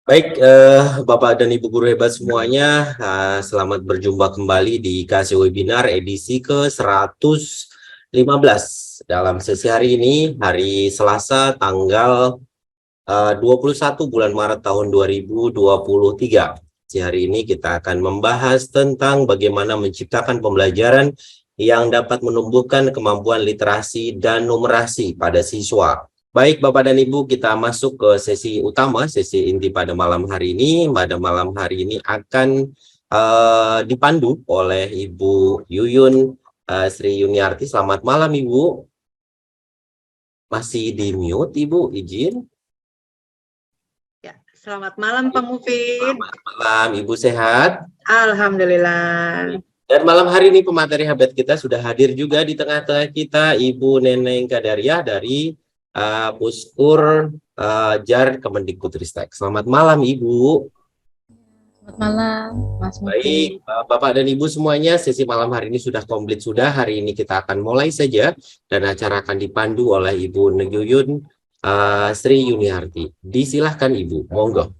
Baik, Bapak dan Ibu guru hebat semuanya, selamat berjumpa kembali di Casio Webinar edisi ke-115. Dalam sesi hari ini, hari Selasa tanggal 21 bulan Maret tahun 2023. Di hari ini kita akan membahas tentang bagaimana menciptakan pembelajaran yang dapat menumbuhkan kemampuan literasi dan numerasi pada siswa. Baik Bapak dan Ibu, kita masuk ke sesi utama, sesi inti pada malam hari ini. Pada malam hari ini akan dipandu oleh Ibu Yuyun Sri Yuniarti. Selamat malam Ibu. Masih di mute Ibu, izin. Ya, selamat malam Pak Mufid. Selamat malam, Ibu sehat? Alhamdulillah. Dan malam hari ini pemateri hebat kita sudah hadir juga di tengah-tengah kita, Ibu Neneng Kadariah dari Puskur Jar Kemendikbudristek. Selamat malam, Ibu. Selamat malam, Mas Mufid. Baik, Bapak dan Ibu semuanya, sesi malam hari ini sudah komplit sudah. Hari ini kita akan mulai saja dan acara akan dipandu oleh Ibu Yuyun Sri Yuniarti. Disilahkan Ibu, monggo.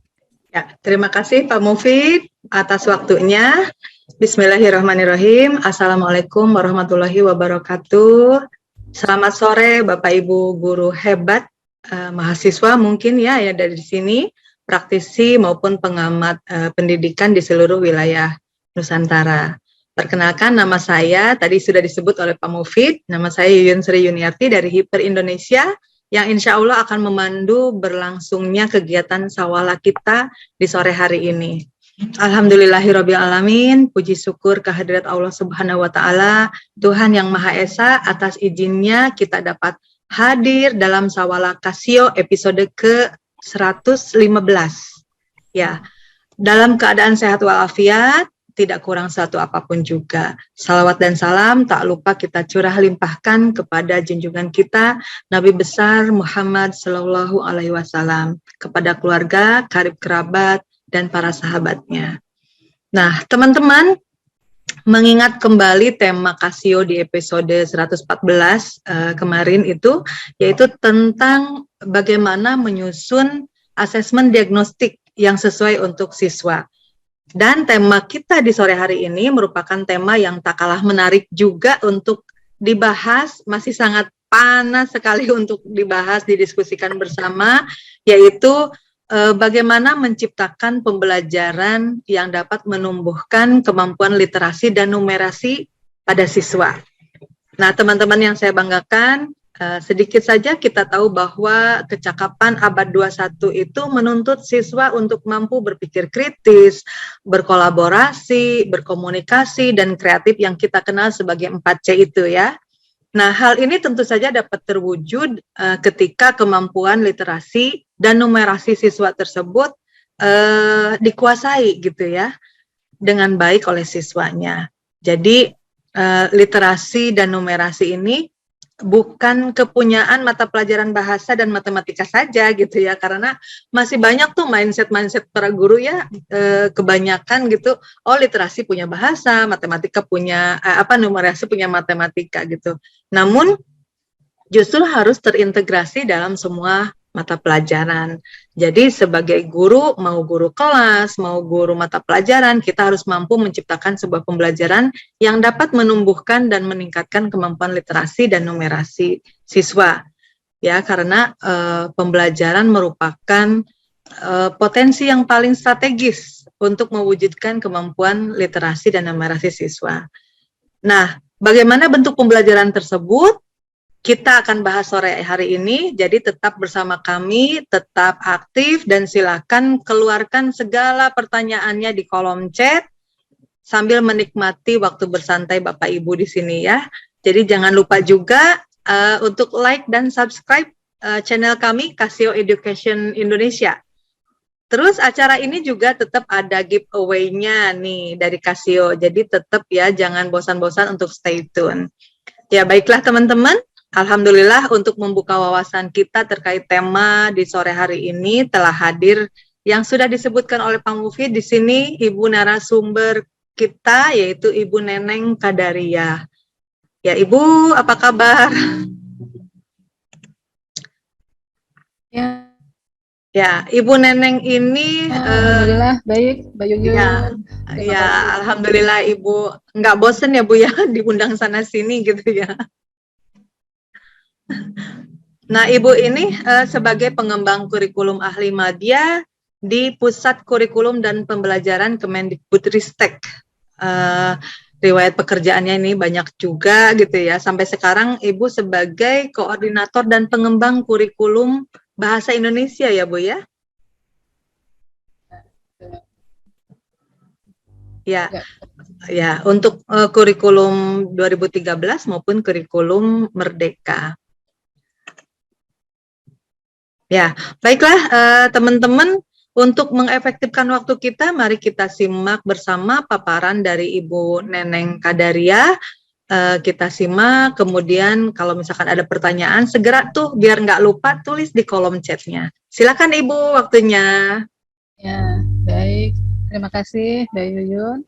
Ya, terima kasih Pak Mufid atas waktunya. Bismillahirrahmanirrahim. Assalamualaikum warahmatullahi wabarakatuh. Selamat sore Bapak Ibu guru hebat, mahasiswa mungkin ya dari sini, praktisi maupun pengamat pendidikan di seluruh wilayah Nusantara. Perkenalkan, nama saya tadi sudah disebut oleh Pak Mufid, nama saya Yuyun Sri Yuniarti dari Hiper Indonesia, yang insya Allah akan memandu berlangsungnya kegiatan sawala kita di sore hari ini. Alhamdulillahirabbil alamin, puji syukur kehadirat Allah Subhanahu wa taala, Tuhan yang Maha Esa, atas izinnya kita dapat hadir dalam sawala Casio episode ke-115. Ya, dalam keadaan sehat walafiat, tidak kurang satu apapun juga. Salawat dan salam tak lupa kita curah limpahkan kepada junjungan kita Nabi besar Muhammad Sallallahu Alaihi Wasallam, kepada keluarga, karib kerabat, dan para sahabatnya. Nah, teman-teman, mengingat kembali tema Casio di episode 114 kemarin itu, yaitu tentang bagaimana menyusun asesmen diagnostik yang sesuai untuk siswa. Dan tema kita di sore hari ini merupakan tema yang tak kalah menarik juga untuk dibahas, masih sangat panas sekali untuk dibahas, didiskusikan bersama, yaitu bagaimana menciptakan pembelajaran yang dapat menumbuhkan kemampuan literasi dan numerasi pada siswa. Nah, teman-teman yang saya banggakan, sedikit saja kita tahu bahwa kecakapan abad 21 itu menuntut siswa untuk mampu berpikir kritis, berkolaborasi, berkomunikasi, dan kreatif yang kita kenal sebagai 4C itu ya. Nah, hal ini tentu saja dapat terwujud ketika kemampuan literasi dan numerasi siswa tersebut dikuasai gitu ya, dengan baik oleh siswanya. Jadi literasi dan numerasi ini bukan kepunyaan mata pelajaran bahasa dan matematika saja gitu ya, karena masih banyak tuh mindset para guru ya, kebanyakan gitu, oh literasi punya bahasa, matematika punya numerasi punya matematika gitu. Namun justru harus terintegrasi dalam semua mata pelajaran. Jadi sebagai guru, mau guru kelas, mau guru mata pelajaran, kita harus mampu menciptakan sebuah pembelajaran yang dapat menumbuhkan dan meningkatkan kemampuan literasi dan numerasi siswa. Ya, karena pembelajaran merupakan potensi yang paling strategis untuk mewujudkan kemampuan literasi dan numerasi siswa. Nah, bagaimana bentuk pembelajaran tersebut? Kita akan bahas sore hari ini, jadi tetap bersama kami, tetap aktif, dan silakan keluarkan segala pertanyaannya di kolom chat, sambil menikmati waktu bersantai Bapak Ibu di sini ya. Jadi jangan lupa juga untuk like dan subscribe channel kami, Casio Education Indonesia. Terus acara ini juga tetap ada giveaway-nya nih dari Casio, jadi tetap ya jangan bosan-bosan untuk stay tune. Ya baiklah teman-teman. Alhamdulillah untuk membuka wawasan kita terkait tema di sore hari ini telah hadir yang sudah disebutkan oleh Pak Mufid di sini, Ibu narasumber kita yaitu Ibu Neneng Kadariah. Ya Ibu, apa kabar? Ya, Ibu Neneng ini Alhamdulillah baik, Mbak Yuyun. ya, Terima ya, kasih. alhamdulillah Ibu nggak bosen ya Bu ya diundang sana sini gitu ya. Nah, Ibu ini sebagai pengembang kurikulum ahli media di Pusat Kurikulum dan Pembelajaran Kemendikbudristek. Riwayat pekerjaannya ini banyak juga gitu ya. Sampai sekarang Ibu sebagai koordinator dan pengembang kurikulum bahasa Indonesia ya, Bu ya? Ya, Ya, ya, untuk kurikulum 2013 maupun kurikulum Merdeka. Ya, baiklah teman-teman, untuk mengefektifkan waktu kita, mari kita simak bersama paparan dari Ibu Neneng Kadaria. Kita simak, kemudian kalau misalkan ada pertanyaan, segera tuh biar nggak lupa tulis di kolom chatnya. Silakan Ibu waktunya. ya, baik. Terima kasih Mbak Yuyun.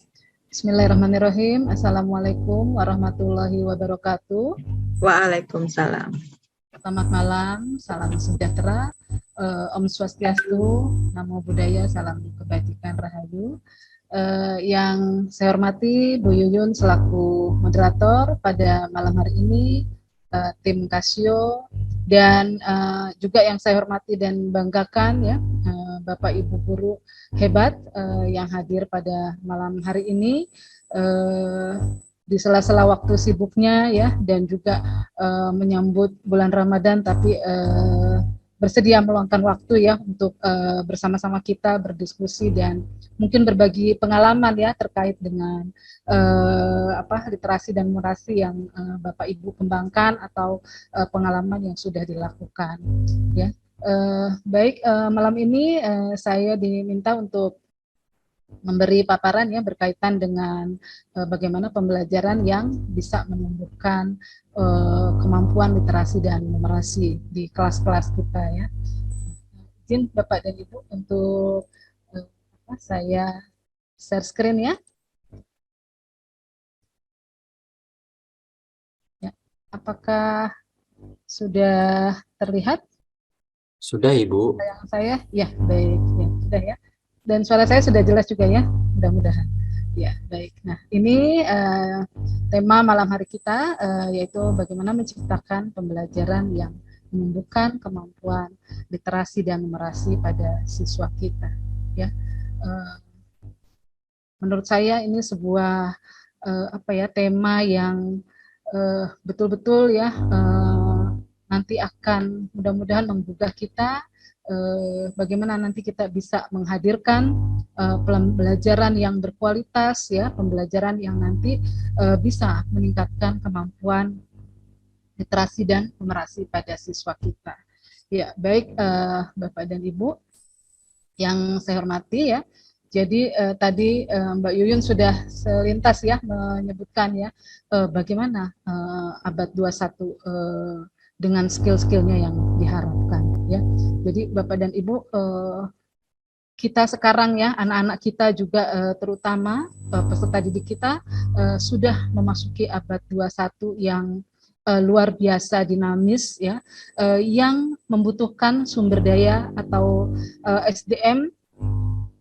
Bismillahirrahmanirrahim. Assalamualaikum warahmatullahi wabarakatuh. Waalaikumsalam. Selamat malam, salam sejahtera, Om Swastiastu, Namo Buddhaya, salam kebajikan rahayu. Yang saya hormati Bu Yuyun selaku moderator pada malam hari ini, tim Casio, dan juga yang saya hormati dan banggakan ya, Bapak Ibu guru hebat yang hadir pada malam hari ini. Di sela-sela waktu sibuknya ya, dan juga menyambut bulan Ramadan, tapi bersedia meluangkan waktu ya untuk bersama-sama kita berdiskusi dan mungkin berbagi pengalaman ya terkait dengan literasi dan numerasi yang Bapak Ibu kembangkan atau pengalaman yang sudah dilakukan ya. Baik, malam ini saya diminta untuk memberi paparan ya berkaitan dengan bagaimana pembelajaran yang bisa menumbuhkan kemampuan literasi dan numerasi di kelas-kelas kita ya. Izin Bapak dan Ibu untuk saya share screen ya. Ya, apakah sudah terlihat? Sudah, Ibu. Yang saya, ya baik, ya sudah ya. Dan suara saya sudah jelas juga ya, mudah-mudahan. Ya baik. Nah ini tema malam hari kita yaitu bagaimana menciptakan pembelajaran yang menumbuhkan kemampuan literasi dan numerasi pada siswa kita. Ya, menurut saya ini sebuah tema yang betul-betul ya nanti akan mudah-mudahan menggugah kita bagaimana nanti kita bisa menghadirkan pembelajaran yang berkualitas ya, pembelajaran yang nanti bisa meningkatkan kemampuan literasi dan numerasi pada siswa kita. Ya, baik Bapak dan Ibu yang saya hormati ya. Jadi tadi Mbak Yuyun sudah selintas ya menyebutkan ya bagaimana abad 21 dengan skill-skillnya yang diharapkan ya. Jadi Bapak dan Ibu kita sekarang ya, anak-anak kita juga terutama peserta didik kita sudah memasuki abad 21 yang luar biasa dinamis ya, yang membutuhkan sumber daya atau SDM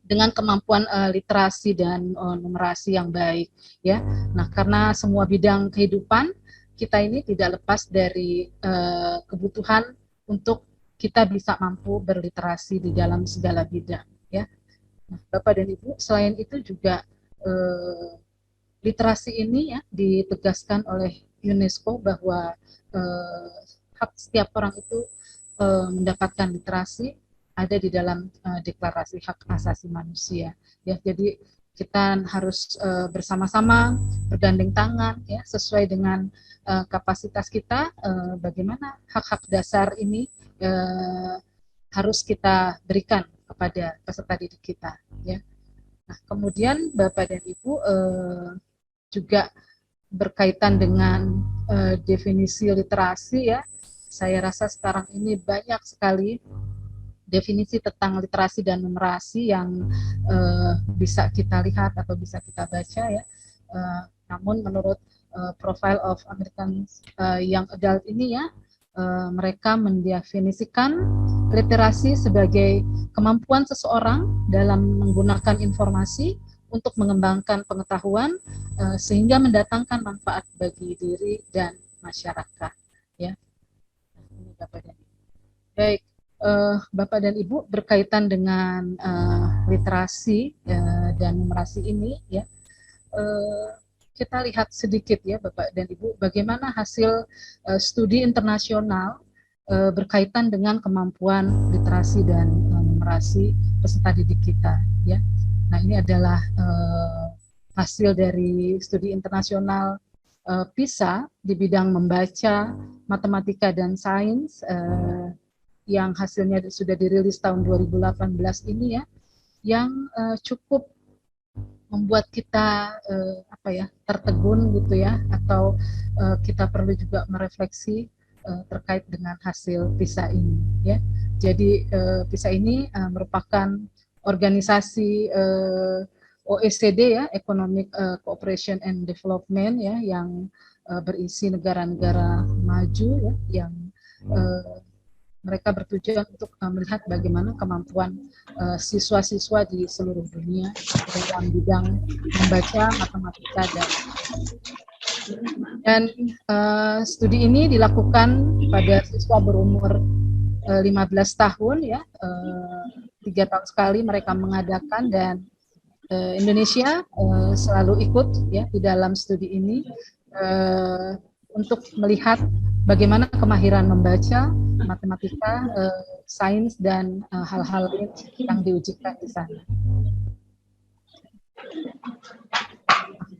dengan kemampuan literasi dan numerasi yang baik ya. Nah, karena semua bidang kehidupan kita ini tidak lepas dari kebutuhan untuk kita bisa mampu berliterasi di dalam segala bidang ya. Nah, Bapak dan Ibu, selain itu juga literasi ini ya ditegaskan oleh UNESCO bahwa hak setiap orang itu mendapatkan literasi ada di dalam deklarasi hak asasi manusia ya. Jadi kita harus bersama-sama bergandeng tangan ya sesuai dengan kapasitas kita bagaimana hak-hak dasar ini harus kita berikan kepada peserta didik kita ya. Nah, kemudian Bapak dan Ibu juga berkaitan dengan definisi literasi ya. Saya rasa sekarang ini banyak sekali definisi tentang literasi dan numerasi yang bisa kita lihat atau bisa kita baca ya. Namun menurut Profile of American Young Adult ini ya, mereka mendefinisikan literasi sebagai kemampuan seseorang dalam menggunakan informasi untuk mengembangkan pengetahuan sehingga mendatangkan manfaat bagi diri dan masyarakat. Ya, ini Bapak dan Ibu. Baik, Bapak dan Ibu, berkaitan dengan literasi dan numerasi ini, ya, kita lihat sedikit ya Bapak dan Ibu, bagaimana hasil studi internasional berkaitan dengan kemampuan literasi dan numerasi peserta didik kita. Ya, nah ini adalah hasil dari studi internasional PISA di bidang membaca, matematika dan sains yang hasilnya sudah dirilis tahun 2018 ini ya, yang cukup membuat kita tertegun gitu ya, atau kita perlu juga merefleksi terkait dengan hasil PISA ini ya. Jadi PISA ini merupakan organisasi OECD ya, Economic Cooperation and Development ya, yang berisi negara-negara maju ya, yang mereka bertujuan untuk melihat bagaimana kemampuan siswa-siswa di seluruh dunia dalam bidang membaca, matematika, dan studi ini dilakukan pada siswa berumur 15 tahun ya, 3 tahun sekali mereka mengadakan, dan Indonesia selalu ikut ya di dalam studi ini untuk melihat bagaimana kemahiran membaca, matematika, sains, dan hal-hal lain yang diujikan di sana.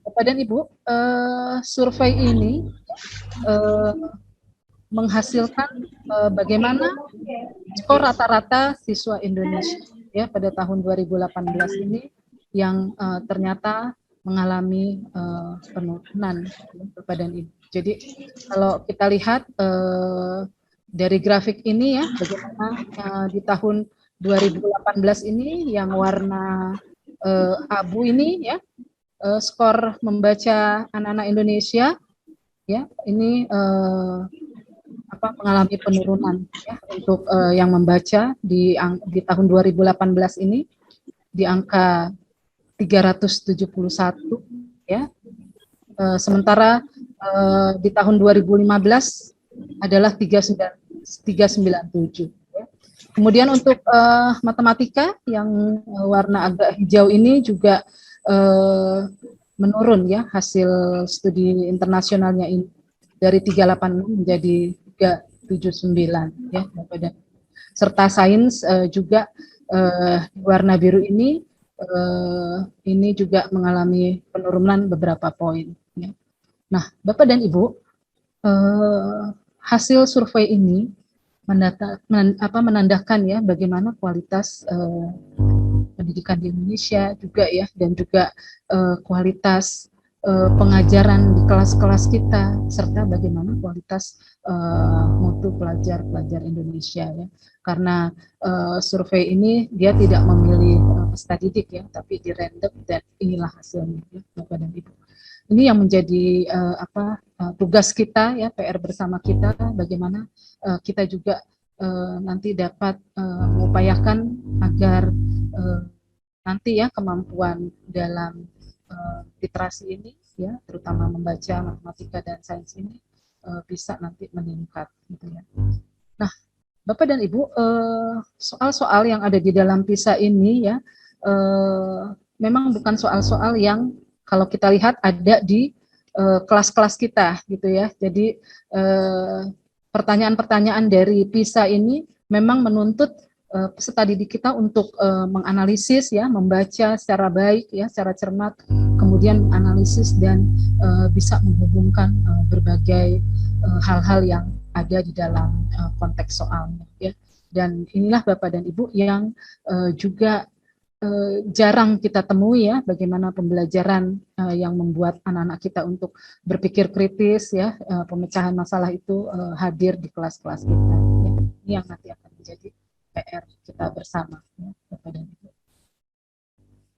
Bapak dan Ibu, survei ini menghasilkan bagaimana skor rata-rata siswa Indonesia ya pada tahun 2018 ini yang ternyata mengalami penurunan Bapak dan Ibu. Jadi kalau kita lihat dari grafik ini ya, bagaimana di tahun 2018 ini yang warna abu ini ya, skor membaca anak-anak Indonesia ya, ini mengalami penurunan ya, untuk yang membaca di tahun 2018 ini di angka 371 ya, sementara di tahun 2015 adalah 397 ya. Kemudian untuk matematika yang warna agak hijau ini juga menurun ya, hasil studi internasionalnya ini dari 386 menjadi 379 ya, serta sains juga warna biru ini juga mengalami penurunan beberapa poin ya. Nah, Bapak dan Ibu, hasil survei ini menandakan ya bagaimana kualitas pendidikan di Indonesia juga ya, dan juga kualitas pengajaran di kelas-kelas kita, serta bagaimana kualitas mutu pelajar-pelajar Indonesia ya. Karena survei ini dia tidak memilih peserta didik ya, tapi di random, dan inilah hasilnya ya, Bapak dan Ibu. Ini yang menjadi tugas kita ya, PR bersama kita, bagaimana kita juga nanti dapat mengupayakan agar nanti ya kemampuan dalam literasi ini ya, terutama membaca, matematika, dan sains ini bisa nanti meningkat gitu ya. Nah, Bapak dan Ibu, soal-soal yang ada di dalam PISA ini ya, memang bukan soal-soal yang kalau kita lihat ada di kelas-kelas kita gitu ya. Jadi pertanyaan-pertanyaan dari PISA ini memang menuntut peserta didik kita untuk menganalisis ya, membaca secara baik ya, secara cermat, kemudian analisis dan bisa menghubungkan berbagai hal-hal yang ada di dalam konteks soalnya ya. Dan inilah Bapak dan Ibu yang juga jarang kita temui ya, bagaimana pembelajaran yang membuat anak-anak kita untuk berpikir kritis ya, pemecahan masalah itu hadir di kelas-kelas kita ya. Ini yang nanti akan menjadi PR kita bersama ya, Bapak dan Ibu.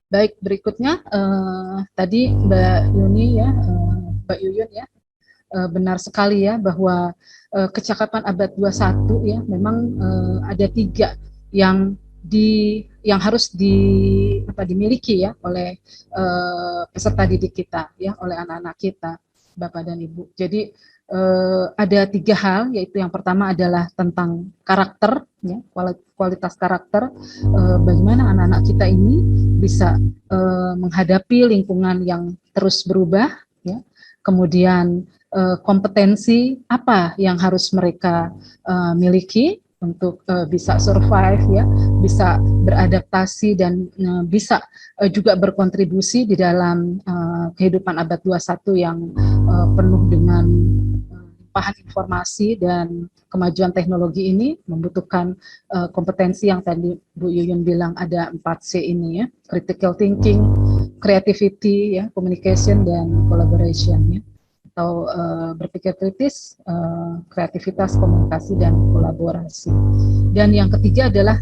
Baik, berikutnya tadi Mbak Yuni ya, Mbak Yuyun ya, benar sekali ya bahwa kecakapan abad 21 ya memang ada 3 yang harus dimiliki ya oleh peserta didik kita ya, oleh anak-anak kita, Bapak dan Ibu. Jadi ada 3 hal, yaitu yang pertama adalah tentang karakter ya, kualitas karakter, bagaimana anak-anak kita ini bisa menghadapi lingkungan yang terus berubah ya. Kemudian kompetensi apa yang harus mereka miliki untuk bisa survive ya, bisa beradaptasi dan bisa juga berkontribusi di dalam kehidupan abad 21 yang penuh dengan limpahan informasi dan kemajuan teknologi ini membutuhkan kompetensi yang tadi Bu Yuyun bilang ada 4C ini ya, critical thinking, creativity ya, communication dan collaboration ya, atau berpikir kritis, kreativitas, komunikasi, dan kolaborasi. Dan yang ketiga adalah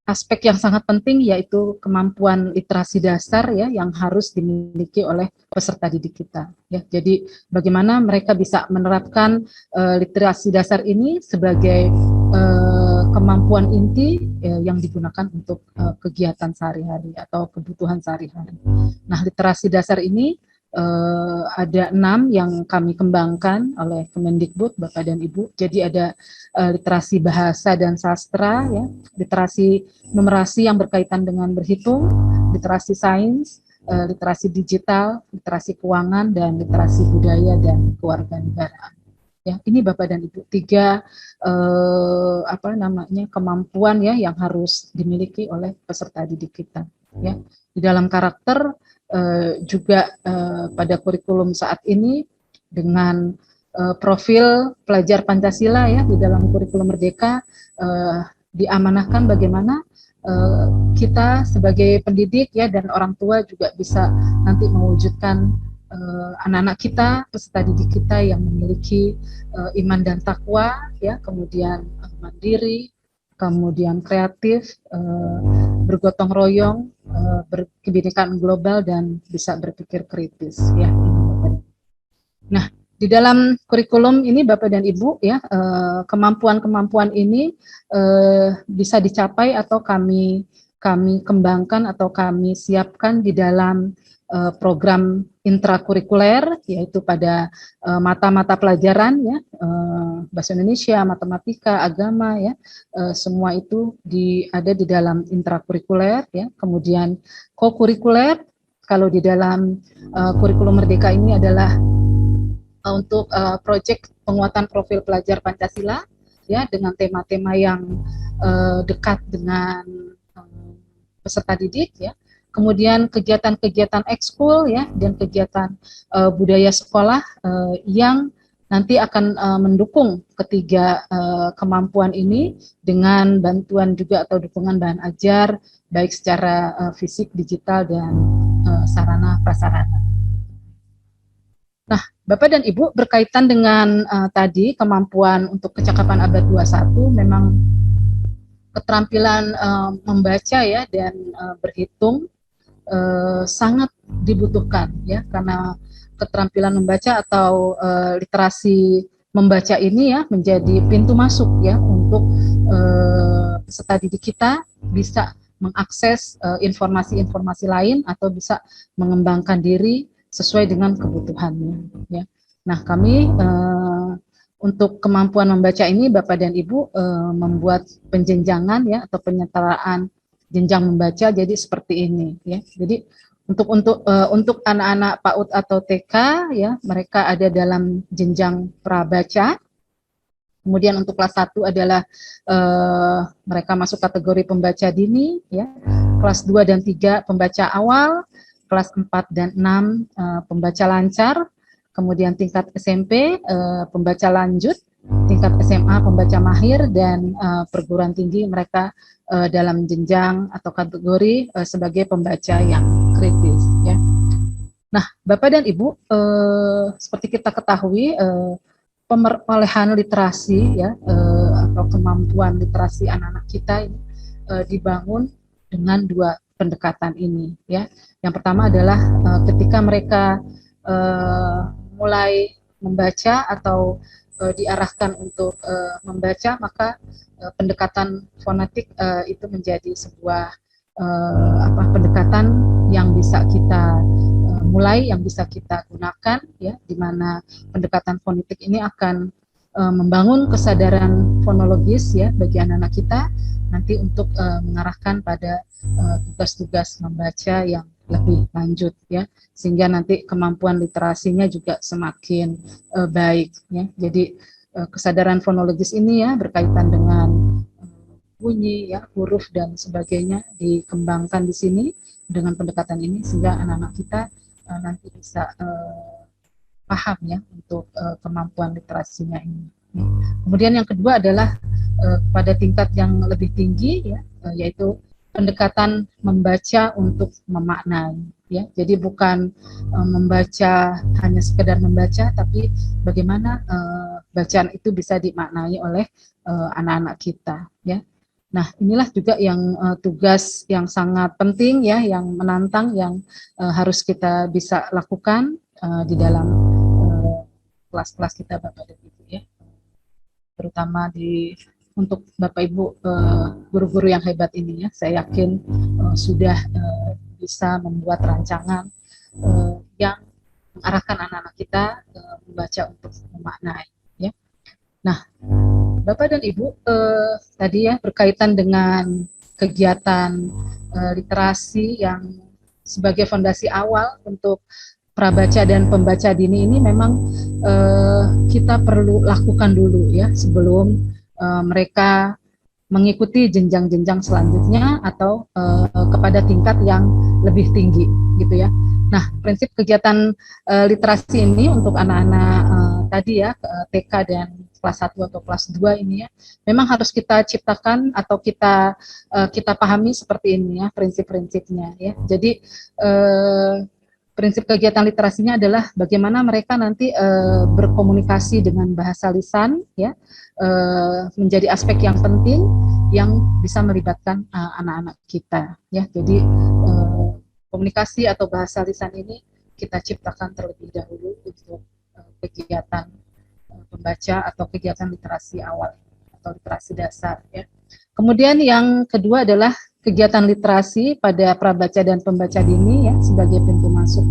aspek yang sangat penting, yaitu kemampuan literasi dasar ya yang harus dimiliki oleh peserta didik kita ya. Jadi bagaimana mereka bisa menerapkan literasi dasar ini sebagai kemampuan inti yang digunakan untuk kegiatan sehari-hari atau kebutuhan sehari-hari. Nah, literasi dasar ini ada 6 yang kami kembangkan oleh Kemendikbud, Bapak dan Ibu. Jadi ada literasi bahasa dan sastra, ya, literasi numerasi yang berkaitan dengan berhitung, literasi sains, literasi digital, literasi keuangan, dan literasi budaya dan kewarganegaraan. Ya, ini Bapak dan Ibu 3 kemampuan ya yang harus dimiliki oleh peserta didik kita. Ya, di dalam karakter juga pada kurikulum saat ini dengan profil pelajar Pancasila ya di dalam kurikulum Merdeka diamanahkan bagaimana kita sebagai pendidik ya dan orang tua juga bisa nanti mewujudkan anak-anak kita, peserta didik kita yang memiliki iman dan takwa ya, kemudian mandiri, kemudian kreatif, bergotong royong, berkebinekaan global, dan bisa berpikir kritis ya. Nah, di dalam kurikulum ini Bapak dan Ibu ya, kemampuan-kemampuan ini bisa dicapai atau kami kembangkan atau kami siapkan di dalam program intrakurikuler, yaitu pada mata-mata pelajaran ya, bahasa Indonesia, matematika, agama ya, semua itu ada di dalam intrakurikuler ya. Kemudian kokurikuler, kalau di dalam kurikulum Merdeka ini adalah untuk proyek penguatan profil pelajar Pancasila ya, dengan tema-tema yang dekat dengan peserta didik ya. Kemudian kegiatan-kegiatan ekskul ya dan kegiatan budaya sekolah yang nanti akan mendukung ketiga kemampuan ini dengan bantuan juga atau dukungan bahan ajar baik secara fisik, digital, dan sarana prasarana. Nah, Bapak dan Ibu, berkaitan dengan tadi kemampuan untuk kecakapan abad 21, memang keterampilan membaca ya dan berhitung sangat dibutuhkan ya, karena keterampilan membaca atau literasi membaca ini ya menjadi pintu masuk ya untuk peserta didik kita bisa mengakses informasi-informasi lain atau bisa mengembangkan diri sesuai dengan kebutuhannya ya. Nah, kami untuk kemampuan membaca ini Bapak dan Ibu membuat penjenjangan ya atau penyetaraan jenjang membaca jadi seperti ini ya. Jadi untuk anak-anak PAUD atau TK ya, mereka ada dalam jenjang prabaca. Kemudian untuk kelas 1 adalah mereka masuk kategori pembaca dini ya. Kelas 2 dan 3 pembaca awal, kelas 4 dan 6 pembaca lancar. Kemudian tingkat SMP pembaca lanjut, tingkat SMA pembaca mahir, dan perguruan tinggi mereka dalam jenjang atau kategori sebagai pembaca yang kritis ya. Nah, Bapak dan Ibu, seperti kita ketahui perolehan literasi ya atau kemampuan literasi anak-anak kita ini dibangun dengan 2 pendekatan ini ya. Yang pertama adalah ketika mereka mulai membaca atau diarahkan untuk membaca, maka pendekatan fonetik itu menjadi sebuah pendekatan yang bisa kita mulai, yang bisa kita gunakan, ya, di mana pendekatan fonetik ini akan membangun kesadaran fonologis, ya, bagi anak-anak kita nanti untuk mengarahkan pada tugas-tugas membaca yang lebih lanjut, ya, sehingga nanti kemampuan literasinya juga semakin baik, ya. Jadi kesadaran fonologis ini, ya, berkaitan dengan bunyi, ya, huruf dan sebagainya dikembangkan di sini dengan pendekatan ini, sehingga anak-anak kita nanti bisa paham, ya, untuk kemampuan literasinya ini. Kemudian yang kedua adalah pada tingkat yang lebih tinggi, ya, yaitu pendekatan membaca untuk memaknai, ya. Jadi bukan membaca hanya sekedar membaca, tapi bagaimana bacaan itu bisa dimaknai oleh anak-anak kita, ya. Nah, inilah juga yang tugas yang sangat penting, ya, yang menantang, yang harus kita bisa lakukan di dalam kelas-kelas kita, Bapak dan Ibu, ya. Terutama untuk Bapak Ibu guru-guru yang hebat ini, ya, saya yakin sudah bisa membuat rancangan yang mengarahkan anak-anak kita membaca untuk memaknai, ya. Nah, Bapak dan Ibu tadi, ya, berkaitan dengan kegiatan literasi yang sebagai fondasi awal untuk prabaca dan pembaca dini ini memang kita perlu lakukan dulu, ya, sebelum mereka mengikuti jenjang-jenjang selanjutnya atau kepada tingkat yang lebih tinggi, gitu, ya. Nah, prinsip kegiatan literasi ini untuk anak-anak tadi, ya, TK dan kelas 1 atau kelas 2 ini, ya, memang harus kita ciptakan atau kita pahami seperti ini, ya, prinsip-prinsipnya, ya. Jadi prinsip kegiatan literasinya adalah bagaimana mereka nanti berkomunikasi dengan bahasa lisan, ya, menjadi aspek yang penting yang bisa melibatkan anak-anak kita, ya. Jadi komunikasi atau bahasa lisan ini kita ciptakan terlebih dahulu untuk kegiatan pembaca atau kegiatan literasi awal atau literasi dasar, ya. Kemudian yang kedua adalah kegiatan literasi pada prabaca dan pembaca dini, ya, sebagai pintu masuk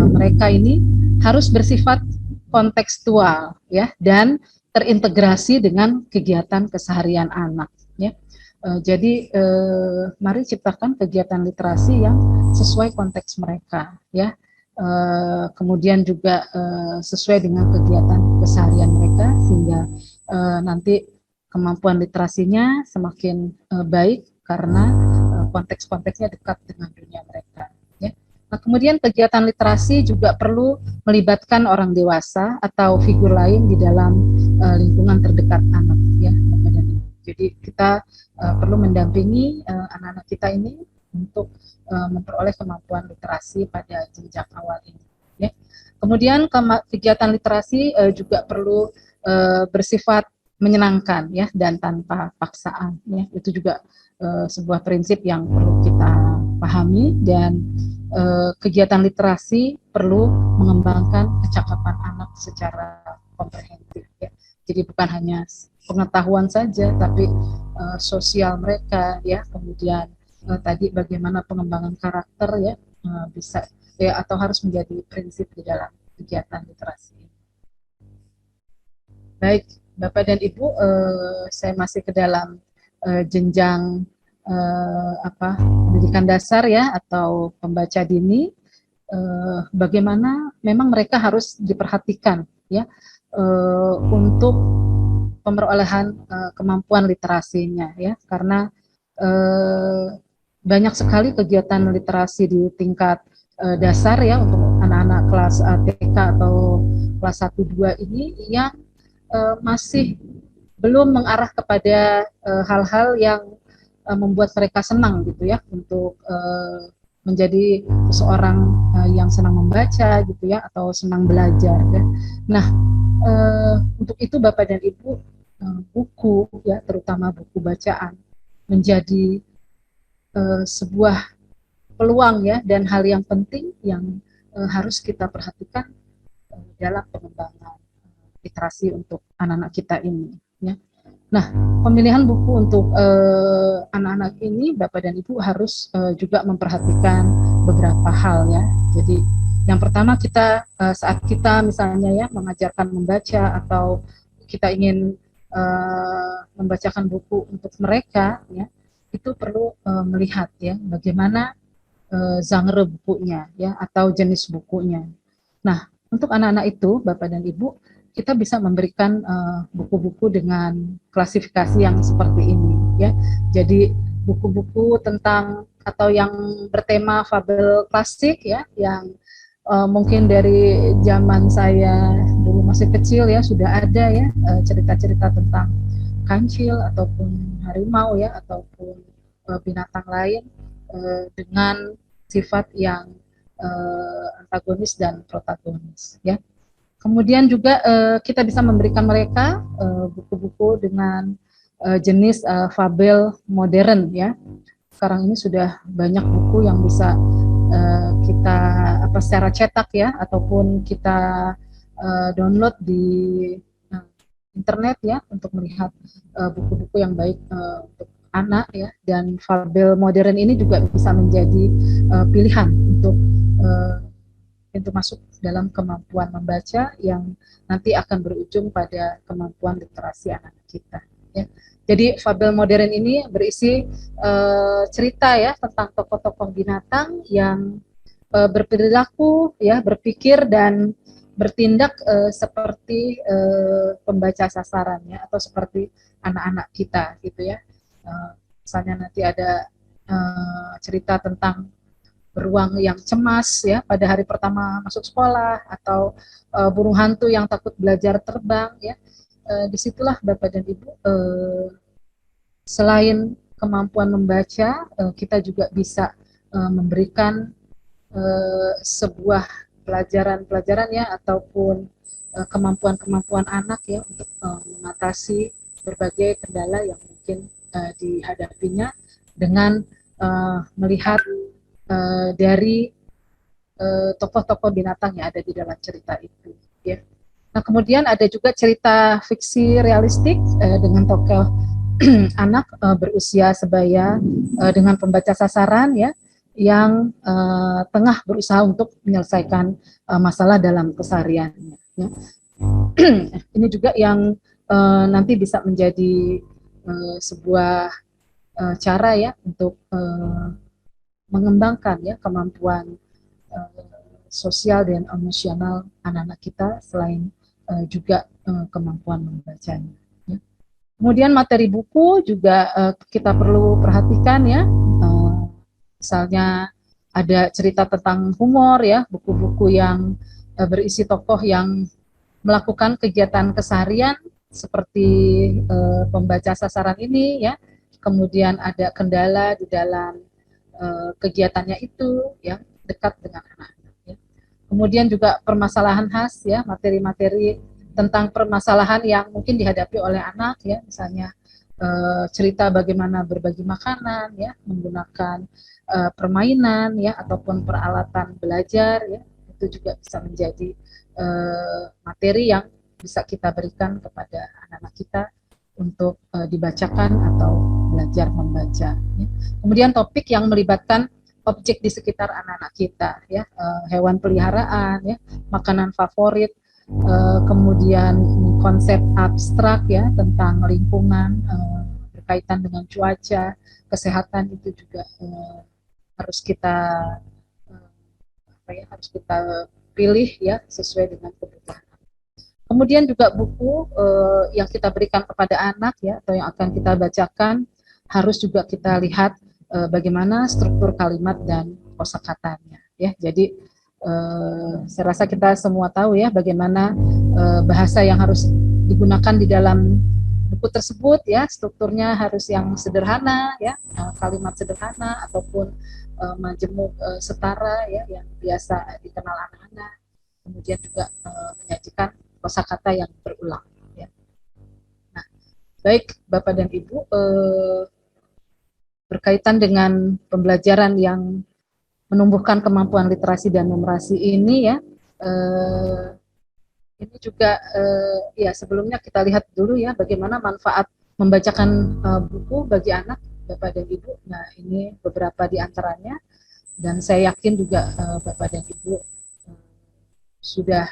mereka ini harus bersifat kontekstual, ya, dan terintegrasi dengan kegiatan keseharian anak, ya. Jadi mari ciptakan kegiatan literasi yang sesuai konteks mereka, ya. Kemudian juga sesuai dengan kegiatan keseharian mereka, sehingga nanti kemampuan literasinya semakin baik karena konteks-konteksnya dekat dengan dunia mereka, ya. Nah, kemudian kegiatan literasi juga perlu melibatkan orang dewasa atau figur lain di dalam lingkungan terdekat anak, ya. Jadi kita perlu mendampingi anak-anak kita ini untuk memperoleh kemampuan literasi pada jenjang awal ini, ya. Kemudian kegiatan literasi juga perlu bersifat menyenangkan, ya, dan tanpa paksaan, ya. Itu juga sebuah prinsip yang perlu kita pahami, dan kegiatan literasi perlu mengembangkan kecakapan anak secara komprehensif, ya. Jadi bukan hanya pengetahuan saja, tapi sosial mereka, ya. Kemudian tadi bagaimana pengembangan karakter, ya, bisa, ya, atau harus menjadi prinsip di dalam kegiatan literasi. Baik, Bapak dan Ibu, saya masih ke dalam jenjang pendidikan dasar, ya, atau pembaca dini. Bagaimana memang mereka harus diperhatikan, ya, untuk pemerolehan kemampuan literasinya, ya, karena banyak sekali kegiatan literasi di tingkat dasar, ya, untuk anak-anak kelas TK atau kelas 1-2 ini yang masih belum mengarah kepada hal-hal yang membuat mereka senang, gitu, ya, untuk menjadi seorang yang senang membaca, gitu, ya, atau senang belajar, ya. Nah, untuk itu Bapak dan Ibu, buku, ya, terutama buku bacaan menjadi sebuah peluang, ya, dan hal yang penting yang harus kita perhatikan dalam pengembangan literasi untuk anak-anak kita ini. Ya. Nah, pemilihan buku untuk anak-anak ini, Bapak dan Ibu harus juga memperhatikan beberapa hal ya. Jadi yang pertama kita saat kita misalnya ya mengajarkan membaca atau kita ingin membacakan buku untuk mereka ya, itu perlu melihat ya bagaimana genre bukunya ya atau jenis bukunya. Nah, untuk anak-anak itu Bapak dan Ibu kita bisa memberikan buku-buku dengan klasifikasi yang seperti ini ya. Jadi buku-buku tentang atau yang bertema fabel klasik ya, yang mungkin dari zaman saya dulu masih kecil ya sudah ada ya cerita-cerita tentang kancil ataupun harimau ya ataupun binatang lain dengan sifat yang antagonis dan protagonis ya. Kemudian juga kita bisa memberikan mereka buku-buku dengan jenis fabel modern ya. Sekarang ini sudah banyak buku yang bisa kita secara cetak ya ataupun kita download di internet ya untuk melihat buku-buku yang baik untuk anak ya, dan fabel modern ini juga bisa menjadi pilihan untuk pintu masuk dalam kemampuan membaca yang nanti akan berujung pada kemampuan literasi anak kita ya. Jadi fabel modern ini berisi cerita ya tentang tokoh-tokoh binatang yang berperilaku ya, berpikir dan bertindak seperti pembaca sasaran ya, atau seperti anak-anak kita gitu ya. Misalnya nanti ada cerita tentang beruang yang cemas ya pada hari pertama masuk sekolah, atau burung hantu yang takut belajar terbang ya. Disitulah Bapak dan Ibu selain kemampuan membaca, kita juga bisa memberikan sebuah pelajaran-pelajaran ya ataupun kemampuan-kemampuan anak ya untuk mengatasi berbagai kendala yang mungkin dihadapinya dengan melihat dari tokoh-tokoh binatang yang ada di dalam cerita itu ya. Nah, kemudian ada juga cerita fiksi realistik dengan tokoh anak berusia sebaya dengan pembaca sasaran ya, yang tengah berusaha untuk menyelesaikan masalah dalam kesehariannya ya. Ini juga yang nanti bisa menjadi sebuah cara ya untuk mengembangkan ya kemampuan sosial dan emosional anak-anak kita, selain juga kemampuan membacanya ya. Kemudian materi buku juga kita perlu perhatikan ya, misalnya ada cerita tentang humor ya, buku-buku yang berisi tokoh yang melakukan kegiatan keseharian seperti pembaca sasaran ini ya. Kemudian ada kendala di dalam kegiatannya itu yang dekat dengan anak-anak ya. Kemudian juga permasalahan khas ya, materi-materi tentang permasalahan yang mungkin dihadapi oleh anak ya, misalnya cerita bagaimana berbagi makanan ya, menggunakan permainan ya ataupun peralatan belajar ya, itu juga bisa menjadi materi yang bisa kita berikan kepada anak-anak kita untuk dibacakan atau belajar membaca ya. Kemudian topik yang melibatkan objek di sekitar anak-anak kita ya, hewan peliharaan ya, makanan favorit, kemudian konsep abstrak ya tentang lingkungan berkaitan dengan cuaca, kesehatan, itu juga harus kita harus kita pilih ya sesuai dengan kebutuhan. Kemudian juga buku yang kita berikan kepada anak ya atau yang akan kita bacakan harus juga kita lihat bagaimana struktur kalimat dan kosakatanya ya. Jadi saya rasa kita semua tahu ya bagaimana bahasa yang harus digunakan di dalam buku tersebut ya, strukturnya harus yang sederhana ya, kalimat sederhana ataupun majemuk setara ya yang biasa dikenal anak-anak. Kemudian juga menyajikan kosakata yang berulang ya. Nah, baik Bapak dan Ibu, berkaitan dengan pembelajaran yang menumbuhkan kemampuan literasi dan numerasi ini ya, ini juga ya sebelumnya kita lihat dulu ya bagaimana manfaat membacakan buku bagi anak Bapak dan Ibu. Nah, ini beberapa di antaranya dan saya yakin juga Bapak dan Ibu sudah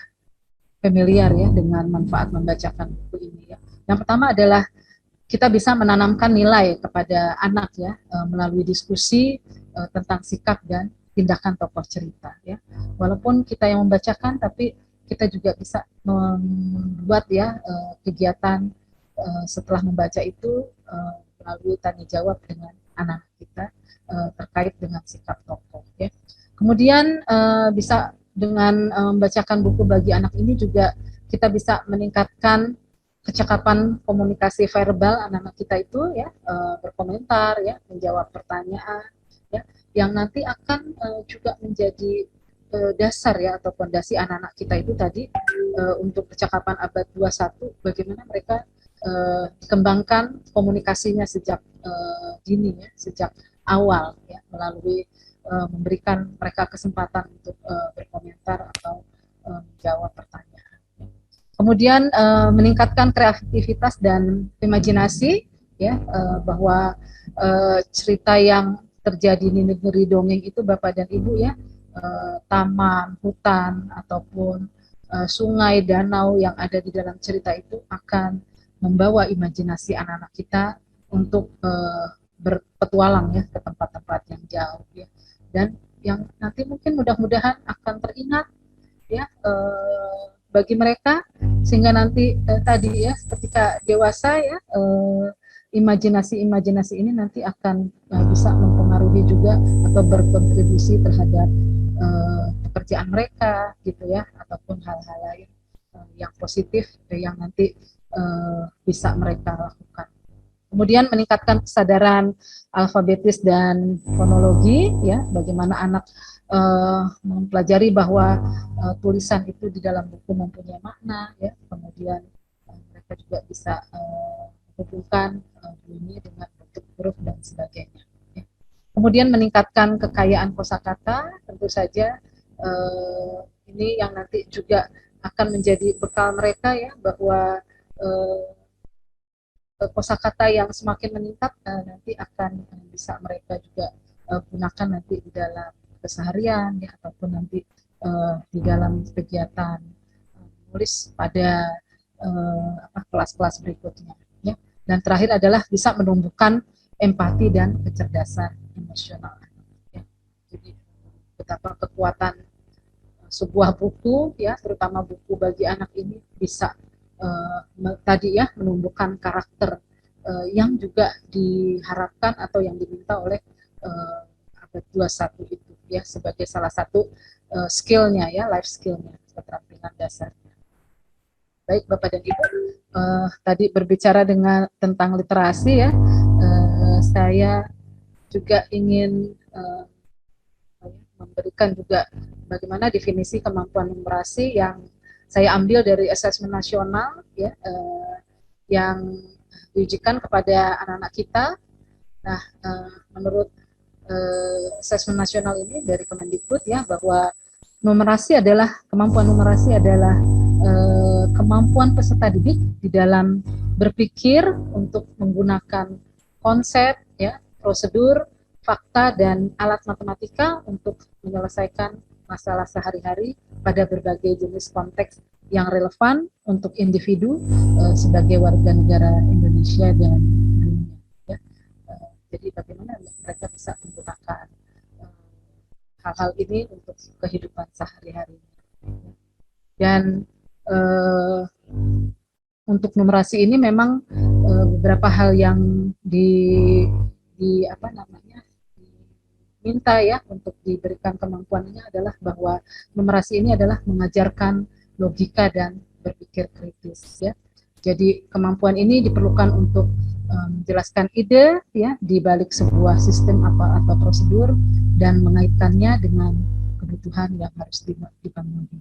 familiar ya dengan manfaat membacakan buku ini ya. Yang pertama adalah kita bisa menanamkan nilai kepada anak ya melalui diskusi tentang sikap dan tindakan tokoh cerita ya. Walaupun kita yang membacakan tapi kita juga bisa membuat ya kegiatan setelah membaca itu melalui tanya jawab dengan anak kita terkait dengan sikap tokoh ya. Kemudian bisa dengan membacakan buku bagi anak ini juga kita bisa meningkatkan kecakapan komunikasi verbal anak-anak kita itu ya berkomentar ya menjawab pertanyaan ya yang nanti akan juga menjadi dasar ya atau fondasi anak-anak kita itu tadi untuk percakapan abad 21 bagaimana mereka kembangkan komunikasinya sejak dini ya sejak awal ya melalui memberikan mereka kesempatan untuk berkomentar atau menjawab pertanyaan. Kemudian meningkatkan kreativitas dan imajinasi ya bahwa cerita yang terjadi di negeri dongeng itu Bapak dan Ibu ya taman, hutan ataupun sungai, danau yang ada di dalam cerita itu akan membawa imajinasi anak-anak kita untuk berpetualang ya ke tempat-tempat yang jauh ya dan yang nanti mungkin mudah-mudahan akan teringat ya bagi mereka sehingga nanti tadi ya ketika dewasa ya imajinasi ini nanti akan bisa mempengaruhi juga atau berkontribusi terhadap pekerjaan mereka gitu ya ataupun hal-hal lain yang positif yang nanti bisa mereka lakukan. Kemudian meningkatkan kesadaran alfabetis dan fonologi ya bagaimana anak mempelajari bahwa tulisan itu di dalam buku mempunyai makna ya kemudian mereka juga bisa menghubungkan bunyi dengan bentuk huruf dan sebagainya ya. Kemudian meningkatkan kekayaan kosakata tentu saja ini yang nanti juga akan menjadi bekal mereka ya bahwa kosakata yang semakin meningkat nanti akan bisa mereka juga gunakan nanti di dalam keseharian ya ataupun nanti di dalam kegiatan menulis pada kelas-kelas berikutnya ya. Dan terakhir adalah bisa menumbuhkan empati dan kecerdasan emosional ya. Jadi betapa kekuatan sebuah buku ya terutama buku bagi anak ini bisa tadi ya menumbuhkan karakter yang juga diharapkan atau yang diminta oleh abad 21 itu ya sebagai salah satu skillnya ya life skillnya keterampilan dasarnya. Baik Bapak dan Ibu tadi berbicara tentang literasi ya saya juga ingin memberikan juga bagaimana definisi kemampuan numerasi yang saya ambil dari asesmen nasional ya yang diujikan kepada anak-anak kita. Nah, menurut asesmen nasional ini dari Kemendikbud ya bahwa kemampuan numerasi adalah kemampuan peserta didik di dalam berpikir untuk menggunakan konsep ya, prosedur, fakta dan alat matematika untuk menyelesaikan masalah sehari-hari pada berbagai jenis konteks yang relevan untuk individu sebagai warga negara Indonesia dan dunia. Ya. Jadi bagaimana mereka bisa menggunakan hal-hal ini untuk kehidupan sehari-hari. Dan untuk numerasi ini memang beberapa hal yang minta ya untuk diberikan kemampuannya adalah bahwa numerasi ini adalah mengajarkan logika dan berpikir kritis ya. Jadi kemampuan ini diperlukan untuk menjelaskan ide ya di balik sebuah sistem atau prosedur dan mengaitkannya dengan kebutuhan yang harus dipenuhi.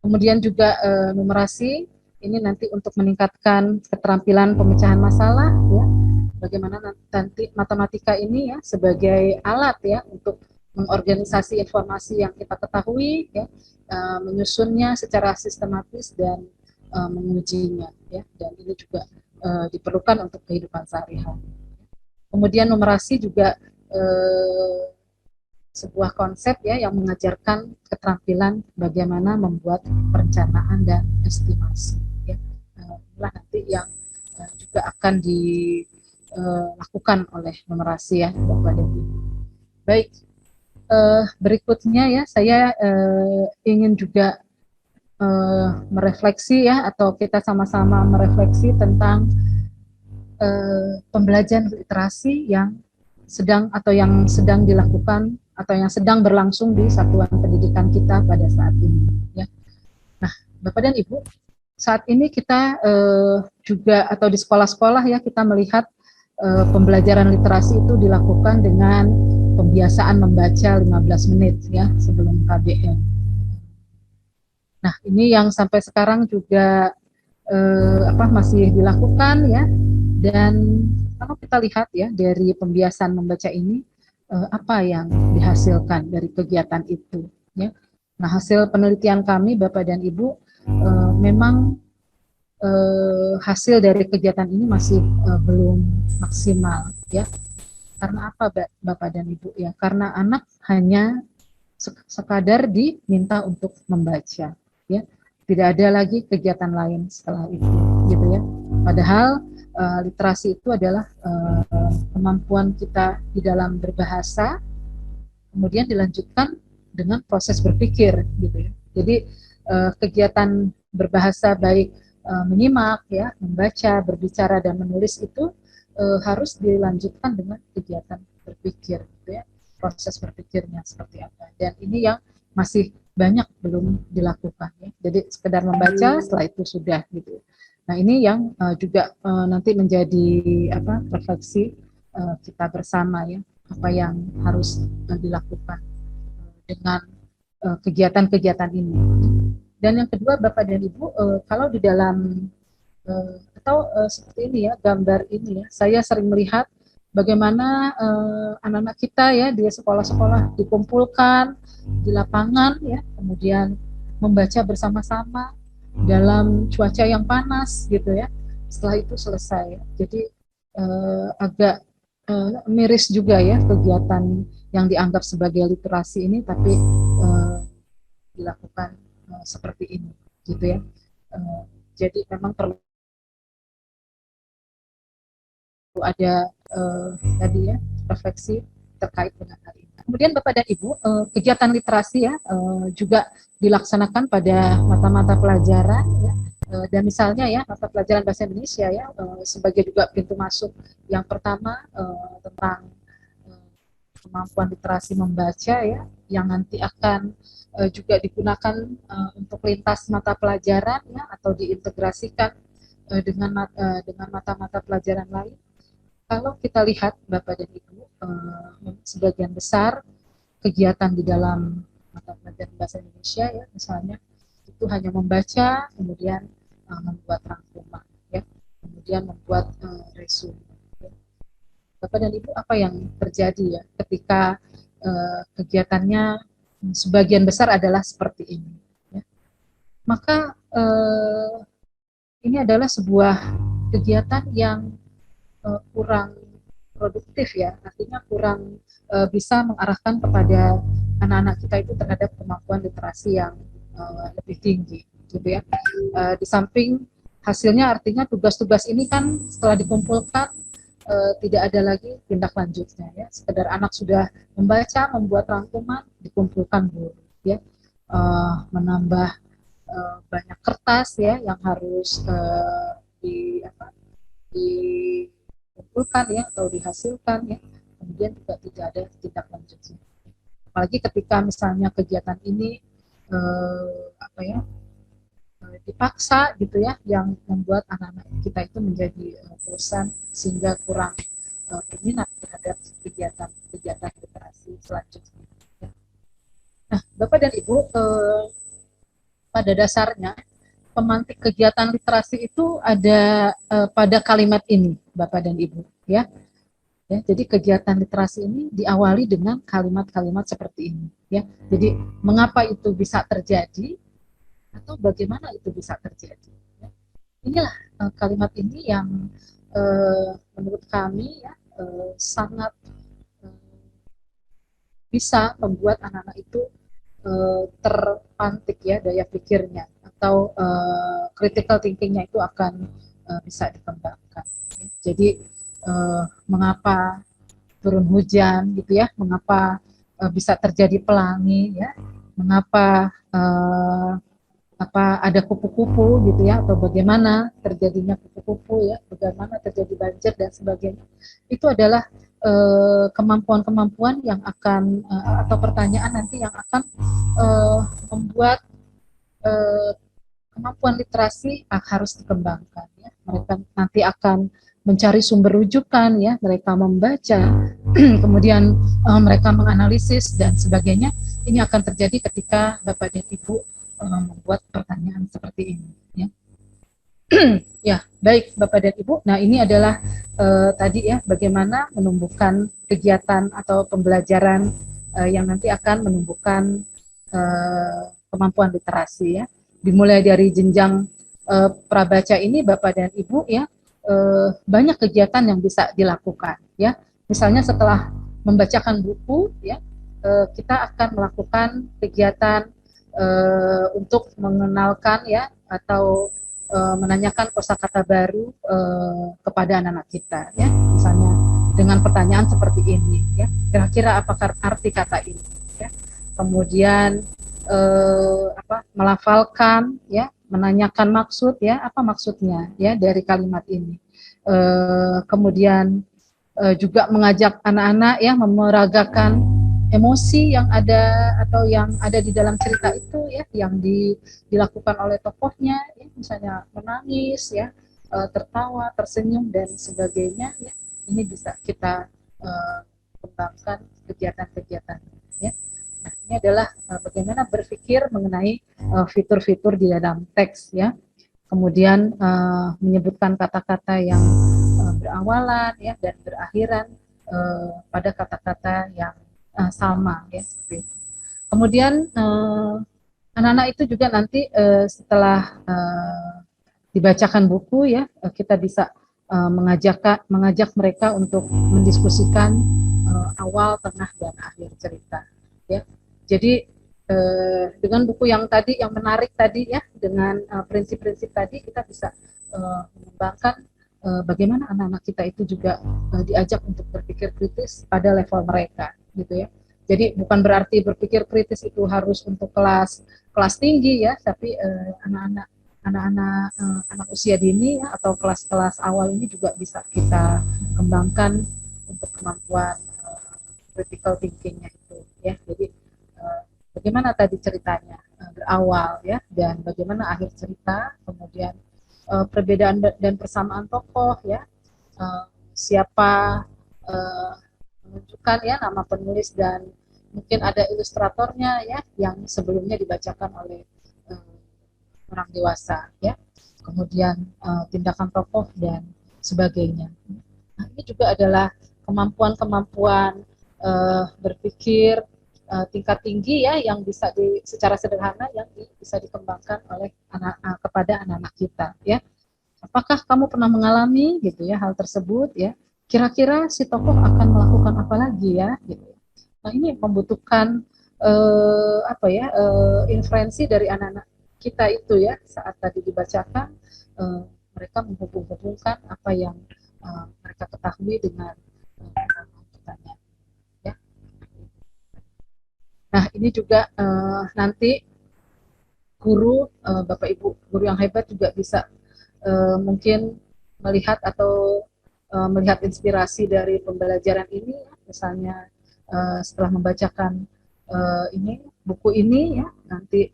Kemudian juga numerasi ini nanti untuk meningkatkan keterampilan pemecahan masalah ya. Bagaimana nanti matematika ini ya sebagai alat ya untuk mengorganisasi informasi yang kita ketahui, ya, menyusunnya secara sistematis dan mengujinya, ya, dan ini juga diperlukan untuk kehidupan sehari-hari. Kemudian numerasi juga sebuah konsep ya yang mengajarkan keterampilan bagaimana membuat perencanaan dan estimasi. Ya. Inilah nanti yang juga akan dilakukan oleh numerasi ya, Bapak dan Ibu. Baik, berikutnya ya saya ingin juga merefleksi ya, atau kita sama-sama merefleksi tentang pembelajaran literasi yang sedang dilakukan atau yang sedang berlangsung di satuan pendidikan kita pada saat ini. Ya. Nah, Bapak dan Ibu, saat ini kita juga atau di sekolah-sekolah ya kita melihat pembelajaran literasi itu dilakukan dengan pembiasaan membaca 15 menit ya sebelum KBM. Nah, ini yang sampai sekarang juga masih dilakukan ya, dan kalau kita lihat ya dari pembiasaan membaca ini apa yang dihasilkan dari kegiatan itu ya. Nah, hasil penelitian kami Bapak dan Ibu memang hasil dari kegiatan ini masih belum maksimal ya. Karena apa Bapak dan Ibu ya? Karena anak hanya sekadar diminta untuk membaca ya. Tidak ada lagi kegiatan lain setelah itu gitu ya. Padahal literasi itu adalah kemampuan kita di dalam berbahasa, kemudian dilanjutkan dengan proses berpikir gitu ya. Jadi kegiatan berbahasa baik menyimak ya, membaca, berbicara dan menulis itu harus dilanjutkan dengan kegiatan berpikir gitu ya. Proses berpikirnya seperti apa. Dan ini yang masih banyak belum dilakukan ya. Jadi sekedar membaca setelah itu sudah gitu. Nah, ini yang juga nanti menjadi refleksi kita bersama ya, apa yang harus dilakukan dengan kegiatan-kegiatan ini. Dan yang kedua Bapak dan Ibu, kalau di dalam seperti ini ya, gambar ini ya, saya sering melihat bagaimana anak-anak kita ya di sekolah-sekolah dikumpulkan di lapangan ya, kemudian membaca bersama-sama dalam cuaca yang panas gitu ya. Setelah itu selesai. Jadi agak miris juga ya kegiatan yang dianggap sebagai literasi ini, tapi dilakukan seperti ini gitu ya. Jadi memang perlu ada tadi ya refleksi terkait dengan hal ini. Kemudian Bapak dan Ibu, kegiatan literasi ya juga dilaksanakan pada mata-mata pelajaran ya. Dan misalnya ya mata pelajaran bahasa Indonesia ya sebagai juga pintu masuk yang pertama tentang kemampuan literasi membaca ya, yang nanti akan juga digunakan untuk lintas mata pelajaran ya, atau diintegrasikan dengan mata-mata pelajaran lain. Kalau kita lihat Bapak dan Ibu, sebagian besar kegiatan di dalam mata pelajaran bahasa Indonesia ya, misalnya itu hanya membaca, kemudian membuat rangkuman, ya, kemudian membuat resume. Ya. Bapak dan Ibu, apa yang terjadi ya ketika kegiatannya sebagian besar adalah seperti ini? Ya. Maka ini adalah sebuah kegiatan yang kurang produktif ya, artinya kurang bisa mengarahkan kepada anak-anak kita itu terhadap kemampuan literasi yang lebih tinggi, gitu ya. Di samping hasilnya artinya tugas-tugas ini kan setelah dikumpulkan tidak ada lagi tindak lanjutnya ya, sekedar anak sudah membaca, membuat rangkuman, dikumpulkan guru ya, menambah banyak kertas ya yang harus dikumpulkan ya atau dihasilkan ya, kemudian juga tidak ada tindak lanjutnya. Apalagi ketika misalnya kegiatan ini dipaksa gitu ya, yang membuat anak-anak kita itu menjadi bosan sehingga kurang berminat terhadap kegiatan literasi selanjutnya. Nah, Bapak dan Ibu, pada dasarnya pemantik kegiatan literasi itu ada pada kalimat ini, Bapak dan Ibu, ya. Ya, jadi kegiatan literasi ini diawali dengan kalimat-kalimat seperti ini. Ya, jadi mengapa itu bisa terjadi atau bagaimana itu bisa terjadi. Ya. Inilah kalimat ini yang menurut kami ya sangat bisa membuat anak-anak itu terpantik ya daya pikirnya atau critical thinkingnya itu akan bisa dikembangkan. Jadi mengapa turun hujan gitu ya, mengapa bisa terjadi pelangi ya, mengapa apa ada kupu-kupu gitu ya, atau bagaimana terjadinya kupu-kupu ya, bagaimana terjadi banjir dan sebagainya. Itu adalah kemampuan-kemampuan yang akan atau pertanyaan nanti yang akan membuat kemampuan literasi harus dikembangkan ya. Mereka nanti akan mencari sumber rujukan ya, mereka membaca, kemudian mereka menganalisis dan sebagainya. Ini akan terjadi ketika Bapak dan Ibu membuat pertanyaan seperti ini ya. Ya, baik Bapak dan Ibu. Nah, ini adalah tadi ya bagaimana menumbuhkan kegiatan atau pembelajaran yang nanti akan menumbuhkan kemampuan literasi ya. Dimulai dari jenjang prabaca ini Bapak dan Ibu ya, banyak kegiatan yang bisa dilakukan ya. Misalnya setelah membacakan buku ya, kita akan melakukan kegiatan untuk mengenalkan ya atau menanyakan kosakata baru kepada anak-anak kita ya, misalnya dengan pertanyaan seperti ini ya, kira-kira apakah arti kata ini ya. Kemudian melafalkan ya, menanyakan maksud ya, apa maksudnya ya dari kalimat ini. Kemudian juga mengajak anak-anak ya memeragakan emosi yang ada atau yang ada di dalam cerita itu ya, yang dilakukan oleh tokohnya ya, misalnya menangis ya, tertawa, tersenyum dan sebagainya ya. Ini bisa kita kembangkan kegiatan-kegiatan ya. Nah, ini adalah bagaimana berpikir mengenai fitur-fitur di dalam teks ya. Kemudian menyebutkan kata-kata yang berawalan ya dan berakhiran pada kata-kata yang sama ya seperti itu. Kemudian anak-anak itu juga nanti setelah dibacakan buku ya, kita bisa mengajak mereka untuk mendiskusikan awal, tengah dan akhir cerita ya. Jadi dengan buku yang tadi yang menarik tadi ya, dengan prinsip-prinsip tadi kita bisa mengembangkan bagaimana anak-anak kita itu juga diajak untuk berpikir kritis pada level mereka gitu ya. Jadi bukan berarti berpikir kritis itu harus untuk kelas tinggi ya, tapi anak usia dini ya, atau kelas-kelas awal ini juga bisa kita kembangkan untuk kemampuan critical thinkingnya itu ya. Jadi bagaimana tadi ceritanya berawal ya, dan bagaimana akhir cerita, kemudian perbedaan dan persamaan tokoh ya, siapa menunjukkan ya nama penulis dan mungkin ada ilustratornya ya yang sebelumnya dibacakan oleh orang dewasa ya, kemudian tindakan tokoh dan sebagainya. Nah, ini juga adalah kemampuan-kemampuan berpikir tingkat tinggi ya, yang bisa secara sederhana yang bisa dikembangkan oleh kepada anak-anak kita ya. Apakah kamu pernah mengalami gitu ya hal tersebut ya? Kira-kira si tokoh akan melakukan apa lagi ya gitu. Nah, ini membutuhkan inferensi dari anak-anak kita itu ya, saat tadi dibacakan mereka menghubung-hubungkan apa yang mereka ketahui dengan pertanyaan ya. Nah, ini juga nanti guru, Bapak Ibu guru yang hebat juga bisa mungkin melihat atau melihat inspirasi dari pembelajaran ini, misalnya setelah membacakan ini buku ini ya, nanti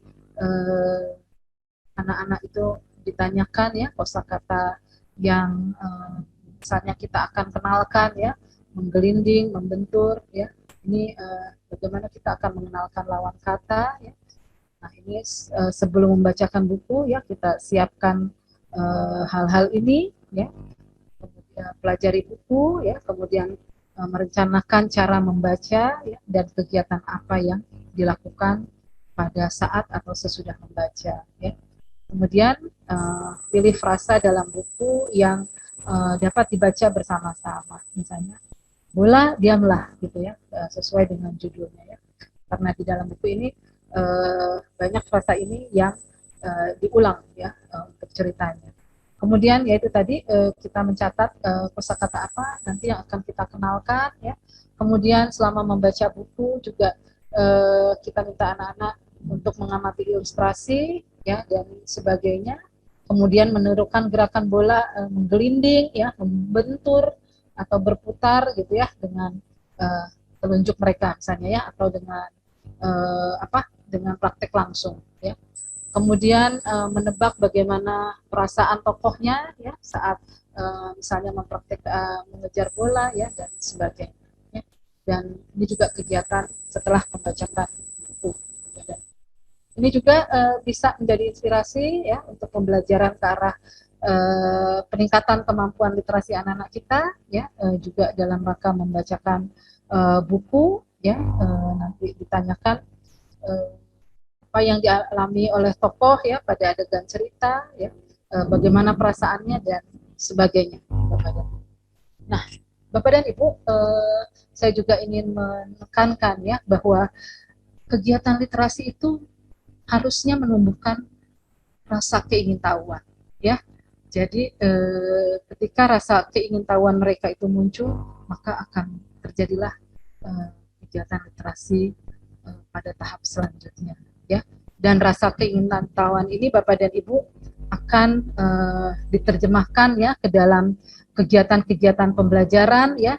anak-anak itu ditanyakan ya kosakata yang misalnya kita akan kenalkan ya, menggelinding, membentur ya. Ini bagaimana kita akan mengenalkan lawan kata ya. Nah, ini sebelum membacakan buku ya, kita siapkan hal-hal ini ya, kemudian pelajari buku ya, kemudian merencanakan cara membaca ya, dan kegiatan apa yang dilakukan pada saat atau sesudah membaca ya. Kemudian pilih frasa dalam buku yang dapat dibaca bersama-sama, misalnya bola diamlah gitu ya, sesuai dengan judulnya ya. Karena di dalam buku ini banyak frasa ini yang diulang ya untuk ceritanya. Kemudian yaitu tadi kita mencatat kosakata apa nanti yang akan kita kenalkan ya. Kemudian selama membaca buku juga kita minta anak-anak untuk mengamati ilustrasi ya dan sebagainya. Kemudian menirukan gerakan bola menggelinding ya, membentur atau berputar gitu ya dengan telunjuk mereka misalnya ya, atau dengan dengan praktek langsung ya. Kemudian menebak bagaimana perasaan tokohnya ya saat misalnya mempraktek mengejar bola ya dan sebagainya ya. Dan ini juga kegiatan setelah membacakan buku. Ini juga bisa menjadi inspirasi ya untuk pembelajaran ke arah peningkatan kemampuan literasi anak-anak kita ya, juga dalam rangka membacakan buku ya, nanti ditanyakan apa yang dialami oleh tokoh ya pada adegan cerita ya, bagaimana perasaannya dan sebagainya. Nah, Bapak dan Ibu, saya juga ingin menekankan ya bahwa kegiatan literasi itu harusnya menumbuhkan rasa keingintahuan ya. Jadi ketika rasa keingintahuan mereka itu muncul, maka akan terjadilah kegiatan literasi pada tahap selanjutnya ya. Dan rasa keingintahuan ini Bapak dan Ibu akan diterjemahkan ya ke dalam kegiatan-kegiatan pembelajaran ya,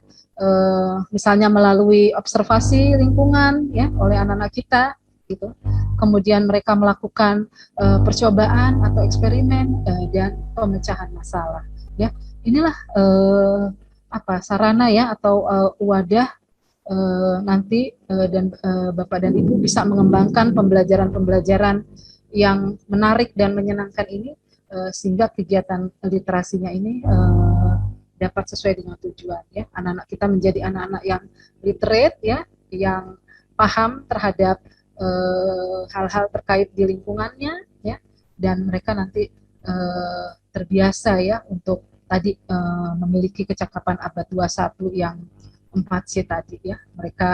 misalnya melalui observasi lingkungan ya oleh anak-anak kita gitu. Kemudian mereka melakukan percobaan atau eksperimen dan pemecahan masalah ya. Inilah sarana ya atau wadah nanti dan Bapak dan Ibu bisa mengembangkan pembelajaran-pembelajaran yang menarik dan menyenangkan ini sehingga kegiatan literasinya ini dapat sesuai dengan tujuan ya. Anak-anak kita menjadi anak-anak yang literate ya, yang paham terhadap hal-hal terkait di lingkungannya ya, dan mereka nanti terbiasa ya untuk tadi memiliki kecakapan abad 21 yang 4C tadi ya. Mereka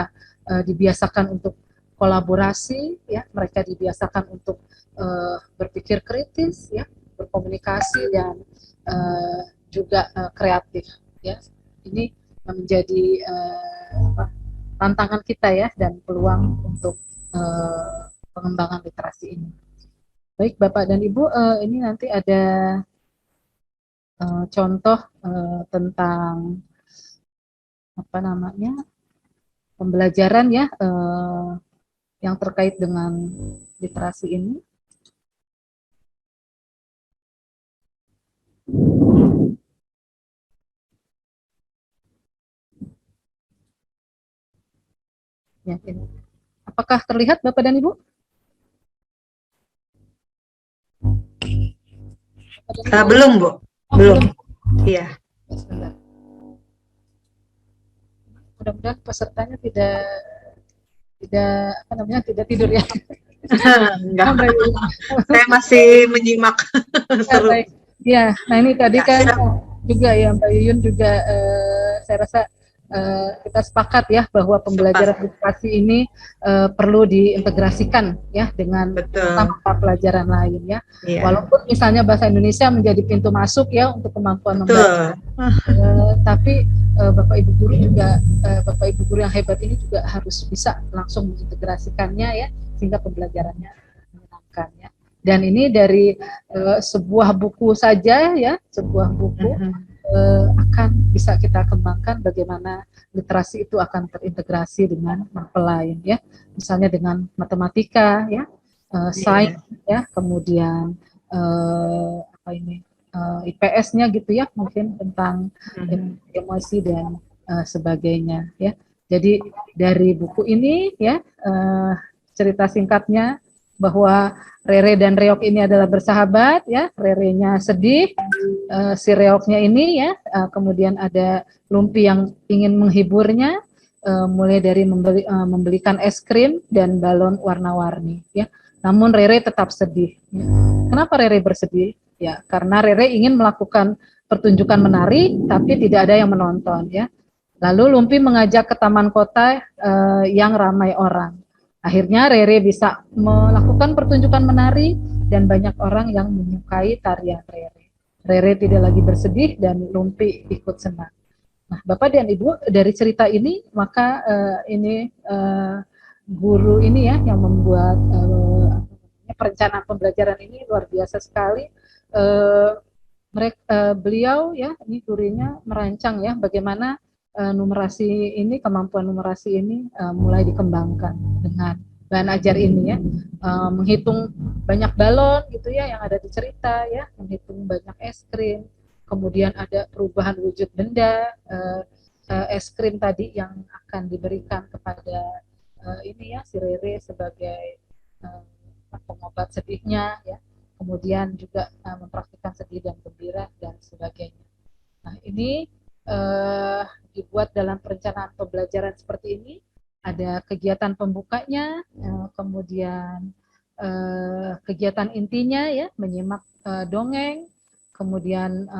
dibiasakan untuk kolaborasi ya, mereka dibiasakan untuk berpikir kritis ya, berkomunikasi dan juga kreatif ya. Ini menjadi tantangan kita ya dan peluang untuk pengembangan literasi ini. Baik Bapak dan Ibu, ini nanti ada contoh tentang apa namanya pembelajaran ya yang terkait dengan literasi ini. Ya, ini. Apakah terlihat Bapak dan Ibu? Belum, Bu. Belum. Iya. Mudah-mudahan pesertanya tidak tidur ya. Enggak. Saya masih menyimak. Seru. Ya, nah ini tadi kan juga ya Mbak Yuyun juga saya rasa kita sepakat ya bahwa pembelajaran literasi ini perlu diintegrasikan ya dengan mata pelajaran lain ya. Walaupun misalnya bahasa Indonesia menjadi pintu masuk ya untuk kemampuan membaca, tapi Bapak Ibu guru juga Bapak Ibu guru yang hebat ini juga harus bisa langsung mengintegrasikannya ya sehingga pembelajarannya menyenangkan ya. Dan ini dari sebuah buku saja ya, sebuah buku akan bisa kita kembangkan bagaimana literasi itu akan terintegrasi dengan mapel lain ya, misalnya dengan matematika ya, sains ya, kemudian IPS-nya gitu ya, mungkin tentang emosi dan sebagainya ya. Jadi dari buku ini ya cerita singkatnya bahwa Rere dan Reok ini adalah bersahabat ya. Rerenya sedih, si Reoknya ini ya, kemudian ada Lumpi yang ingin menghiburnya, mulai dari membelikan es krim dan balon warna-warni ya. Namun Rere tetap sedih. Ya. Kenapa Rere bersedih? Ya, karena Rere ingin melakukan pertunjukan menari tapi tidak ada yang menonton ya. Lalu Lumpi mengajak ke taman kota yang ramai orang. Akhirnya Rere bisa melakukan pertunjukan menari dan banyak orang yang menyukai tarian Rere. Rere tidak lagi bersedih dan Lumpi ikut senang. Nah, Bapak dan Ibu, dari cerita ini maka ini guru ini ya yang membuat perencanaan pembelajaran ini luar biasa sekali. Beliau ya, ini gurunya merancang ya bagaimana numerasi ini, kemampuan numerasi ini mulai dikembangkan dengan bahan ajar ini ya, menghitung banyak balon gitu ya yang ada di cerita ya, menghitung banyak es krim, kemudian ada perubahan wujud benda, es krim tadi yang akan diberikan kepada ini ya si Rere sebagai pengobat sedihnya ya, kemudian juga mempraktikkan sedih dan gembira dan sebagainya. Nah ini dibuat dalam perencanaan pembelajaran seperti ini, ada kegiatan pembukanya, kemudian kegiatan intinya ya menyimak dongeng, kemudian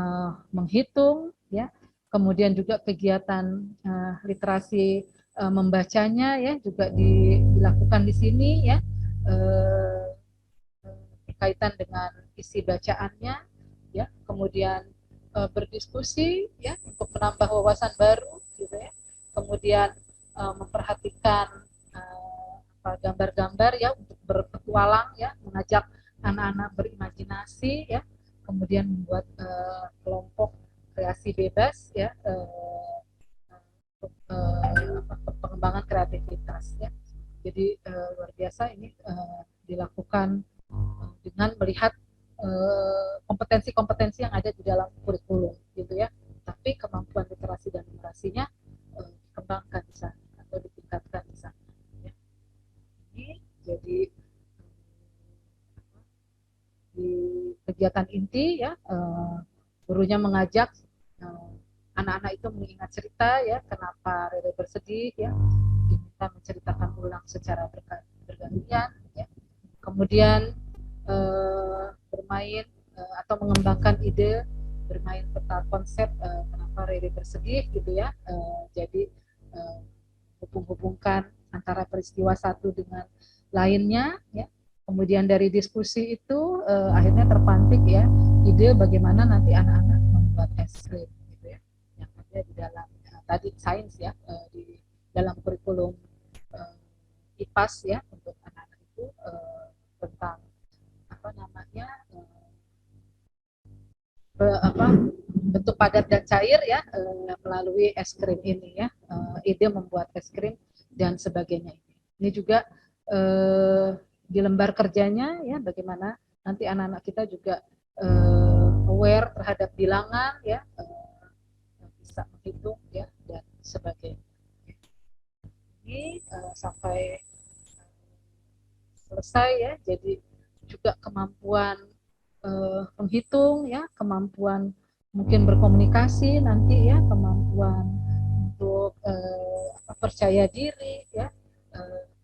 menghitung ya, kemudian juga kegiatan literasi membacanya ya juga dilakukan di sini ya, berkaitan dengan isi bacaannya ya, kemudian berdiskusi ya untuk menambah wawasan baru gitu ya, kemudian memperhatikan gambar-gambar ya untuk berpetualang ya, mengajak anak-anak berimajinasi ya, kemudian membuat kelompok kreasi bebas ya untuk pengembangan kreativitas ya. Jadi luar biasa ini dilakukan dengan melihat kompetensi-kompetensi yang ada di dalam kurikulum gitu ya, tapi kemampuan literasi dan numerasinya dikembangkan di sana atau ditingkatkan di sana ya. Jadi di kegiatan inti ya, gurunya mengajak anak-anak itu mengingat cerita ya, kenapa Rere bersedih ya, diminta menceritakan ulang secara bergantian ya, kemudian bermain atau mengembangkan ide, bermain peta konsep kenapa Rere bersedih gitu ya, jadi hubung-hubungkan antara peristiwa satu dengan lainnya ya, kemudian dari diskusi itu akhirnya terpantik ya ide bagaimana nanti anak-anak membuat es krim gitu ya, yang ada di dalam tadi sains ya, di dalam kurikulum IPAS ya untuk anak-anak itu tentang apa namanya bentuk padat dan cair ya, melalui es krim ini ya, ide membuat es krim dan sebagainya. Ini juga di lembar kerjanya ya, bagaimana nanti anak-anak kita juga aware terhadap bilangan ya, bisa menghitung ya dan sebagainya. Ini sampai selesai ya, jadi juga kemampuan menghitung ya, kemampuan mungkin berkomunikasi nanti ya, kemampuan untuk percaya diri ya,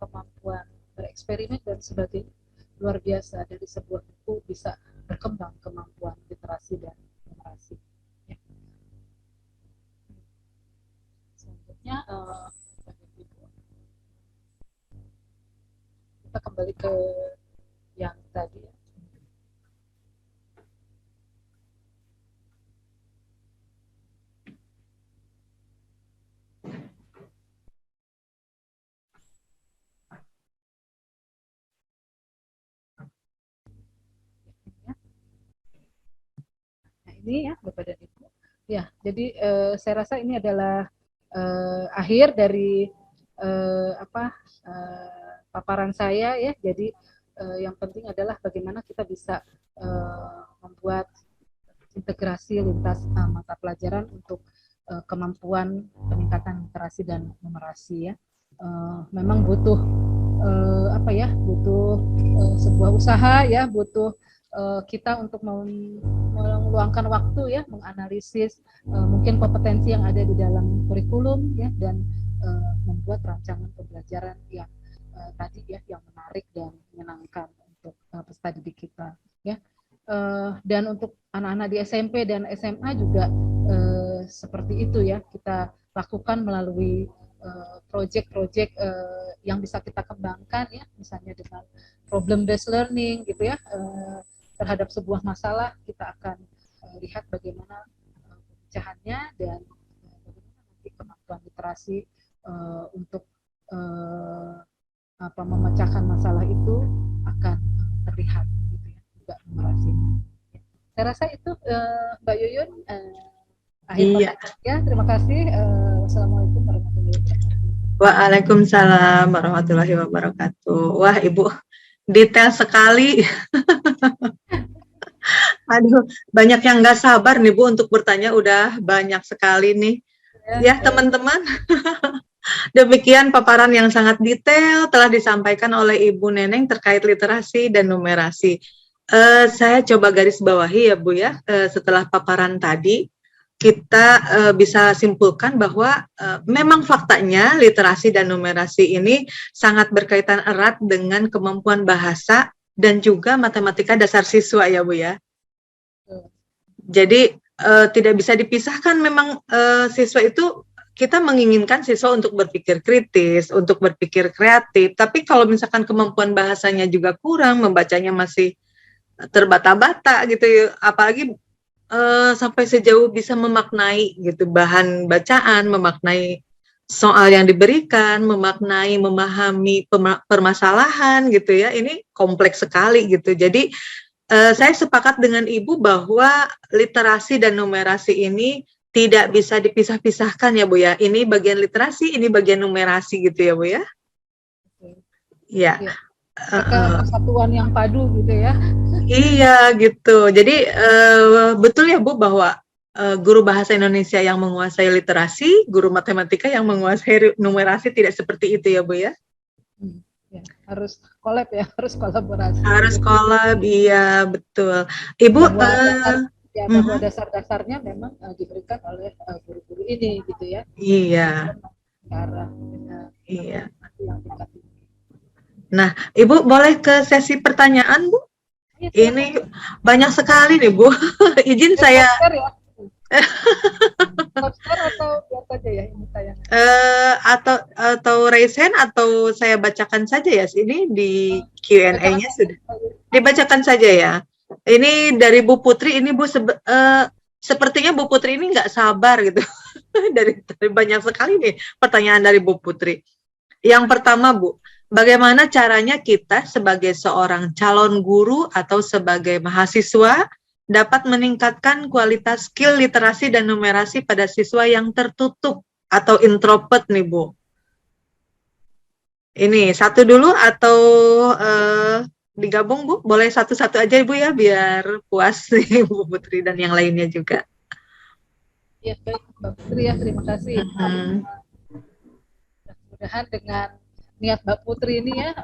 kemampuan bereksperimen dan sebagainya. Luar biasa, dari sebuah buku bisa berkembang kemampuan literasi dan numerasi ya. Selanjutnya kita kembali ke yang tadi ya. Nah ini ya Bapak dan Ibu ya, jadi saya rasa ini adalah akhir dari paparan saya ya. Jadi yang penting adalah bagaimana kita bisa membuat integrasi lintas mata pelajaran untuk kemampuan peningkatan literasi dan numerasi ya. Memang butuh apa ya, butuh sebuah usaha ya, butuh kita untuk meluangkan waktu ya, menganalisis mungkin kompetensi yang ada di dalam kurikulum ya, dan membuat rancangan pembelajaran yang tadi ya, yang menarik dan menyenangkan untuk peserta didik kita ya. Dan untuk anak-anak di SMP dan SMA juga seperti itu ya, kita lakukan melalui proyek-proyek yang bisa kita kembangkan ya, misalnya dengan problem based learning gitu ya, terhadap sebuah masalah kita akan lihat bagaimana pemecahannya dan bagaimana nanti kemampuan literasi untuk memecahkan masalah itu akan terlihat gitu ya, juga numerasi. Saya rasa itu Mbak Yuyun akhir Iya. ya, terima kasih. Wassalamualaikum warahmatullahi wabarakatuh. Waalaikumsalam warahmatullahi wabarakatuh. Wah, Ibu detail sekali. Aduh, banyak yang nggak sabar nih Bu untuk bertanya, udah banyak sekali nih. Ya, teman-teman. Demikian paparan yang sangat detail telah disampaikan oleh Ibu Neneng terkait literasi dan numerasi. Saya coba garis bawahi ya Bu ya, setelah paparan tadi, kita bisa simpulkan bahwa memang faktanya literasi dan numerasi ini sangat berkaitan erat dengan kemampuan bahasa dan juga matematika dasar siswa ya Bu ya. Jadi tidak bisa dipisahkan, memang siswa itu kita menginginkan siswa untuk berpikir kritis, untuk berpikir kreatif, tapi kalau misalkan kemampuan bahasanya juga kurang, membacanya masih terbata-bata gitu ya, apalagi sampai sejauh bisa memaknai gitu bahan bacaan, memaknai soal yang diberikan, memaknai, memahami permasalahan gitu ya, ini kompleks sekali gitu. Jadi saya sepakat dengan Ibu bahwa literasi dan numerasi ini tidak bisa dipisah-pisahkan ya Bu ya. Ini bagian literasi, ini bagian numerasi gitu ya Bu ya. Ya. Mereka kesatuan yang padu gitu ya. Iya gitu. Jadi betul ya Bu bahwa guru bahasa Indonesia yang menguasai literasi, guru matematika yang menguasai numerasi, tidak seperti itu ya Bu ya. Ya, harus collab ya, harus kolaborasi. Harus collab, iya betul. Ibu bahwa dasar-dasarnya memang diberikan oleh guru-guru ini gitu ya. Iya. Cara iya. yang tingkat tinggi. Nah, Ibu boleh ke sesi pertanyaan Bu? Ya, ini banyak sekali nih Bu. Izin saya. Ya? Atau biar saja ya ini tayangnya. Atau raise hand atau saya bacakan saja ya. Ini di Q&A-nya sudah. Dibacakan saja ya. Ini dari Bu Putri, ini Bu sepertinya Bu Putri ini nggak sabar gitu. dari banyak sekali nih pertanyaan dari Bu Putri. Yang pertama Bu, bagaimana caranya kita sebagai seorang calon guru atau sebagai mahasiswa dapat meningkatkan kualitas skill literasi dan numerasi pada siswa yang tertutup atau introvert nih Bu? Ini satu dulu atau digabung Bu? Boleh satu-satu aja Ibu ya, biar puas nih Bu Putri dan yang lainnya juga. Ya baik Mbak Putri ya, terima kasih. Mudah-mudahan dengan niat Mbak Putri ini ya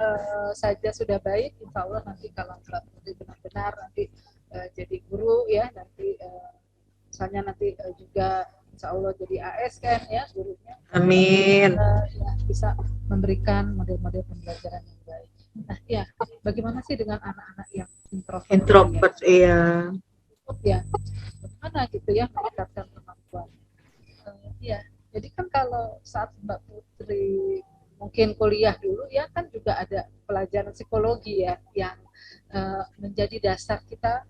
saja sudah baik. Insya Allah nanti kalau Mbak Putri benar-benar nanti jadi guru ya, nanti misalnya nanti juga Insya Allah jadi ASN ya gurunya. Amin. Ya, bisa memberikan model-model pembelajaran yang baik. Nah ya, bagaimana sih dengan anak-anak yang introvert? Introvert iya. Ya, bagaimana gitu ya meningkatkan kemampuan? Ya, jadi kan kalau saat Mbak Putri mungkin kuliah dulu ya kan juga ada pelajaran psikologi ya yang menjadi dasar kita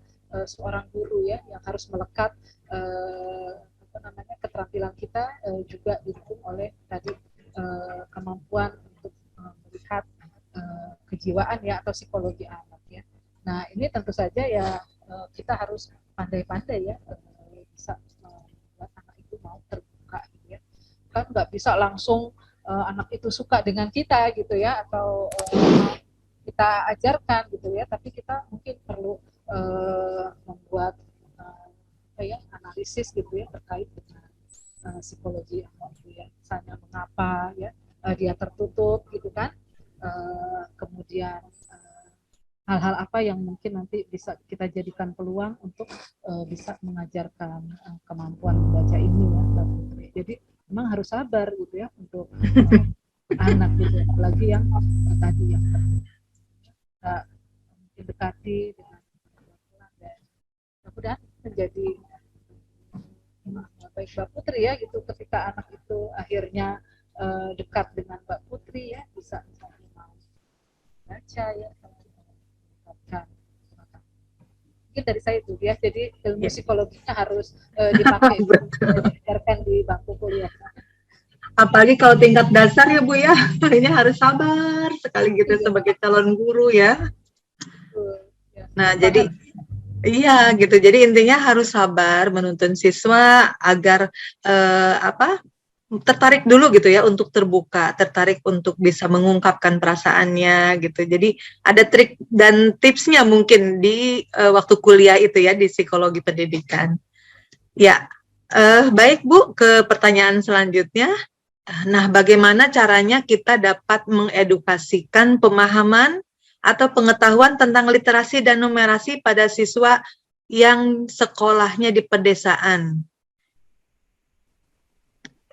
seorang guru ya yang harus melekat keterampilan kita juga didukung oleh tadi kemampuan untuk melihat kejiwaan ya atau psikologi anak ya. Nah ini tentu saja ya kita harus pandai-pandai ya bisa membuat anak itu mau terbuka gitu ya. Kan nggak bisa langsung anak itu suka dengan kita gitu ya atau kita ajarkan gitu ya, tapi kita mungkin perlu membuat analisis gitu ya terkait dengan psikologi anak itu ya, misalnya mengapa ya dia tertutup gitu kan, kemudian hal-hal apa yang mungkin nanti bisa kita jadikan peluang untuk bisa mengajarkan kemampuan membaca ini ya Mbak Putri. Jadi memang harus sabar gitu ya untuk anak gitu, apalagi yang tadi yang kita mungkin dekati dengan pelan dan mudah-mudahan menjadi baik Mbak Putri ya gitu, ketika anak itu akhirnya dekat dengan Mbak Putri ya, bisa misalnya mau baca ya, meningkatkan mungkin dari saya itu ya, jadi ilmu psikologinya harus dipakai diajarkan di bangku kuliah. Apalagi kalau tingkat dasar ya Bu ya, ini harus sabar sekali gitu sebagai calon guru ya. Nah jadi iya gitu, jadi intinya harus sabar menuntun siswa agar tertarik dulu gitu ya untuk terbuka, tertarik untuk bisa mengungkapkan perasaannya gitu. Jadi ada trik dan tipsnya mungkin di waktu kuliah itu ya di psikologi pendidikan. Ya, baik Bu, ke pertanyaan selanjutnya. Nah, bagaimana caranya kita dapat mengedukasikan pemahaman atau pengetahuan tentang literasi dan numerasi pada siswa yang sekolahnya di pedesaan?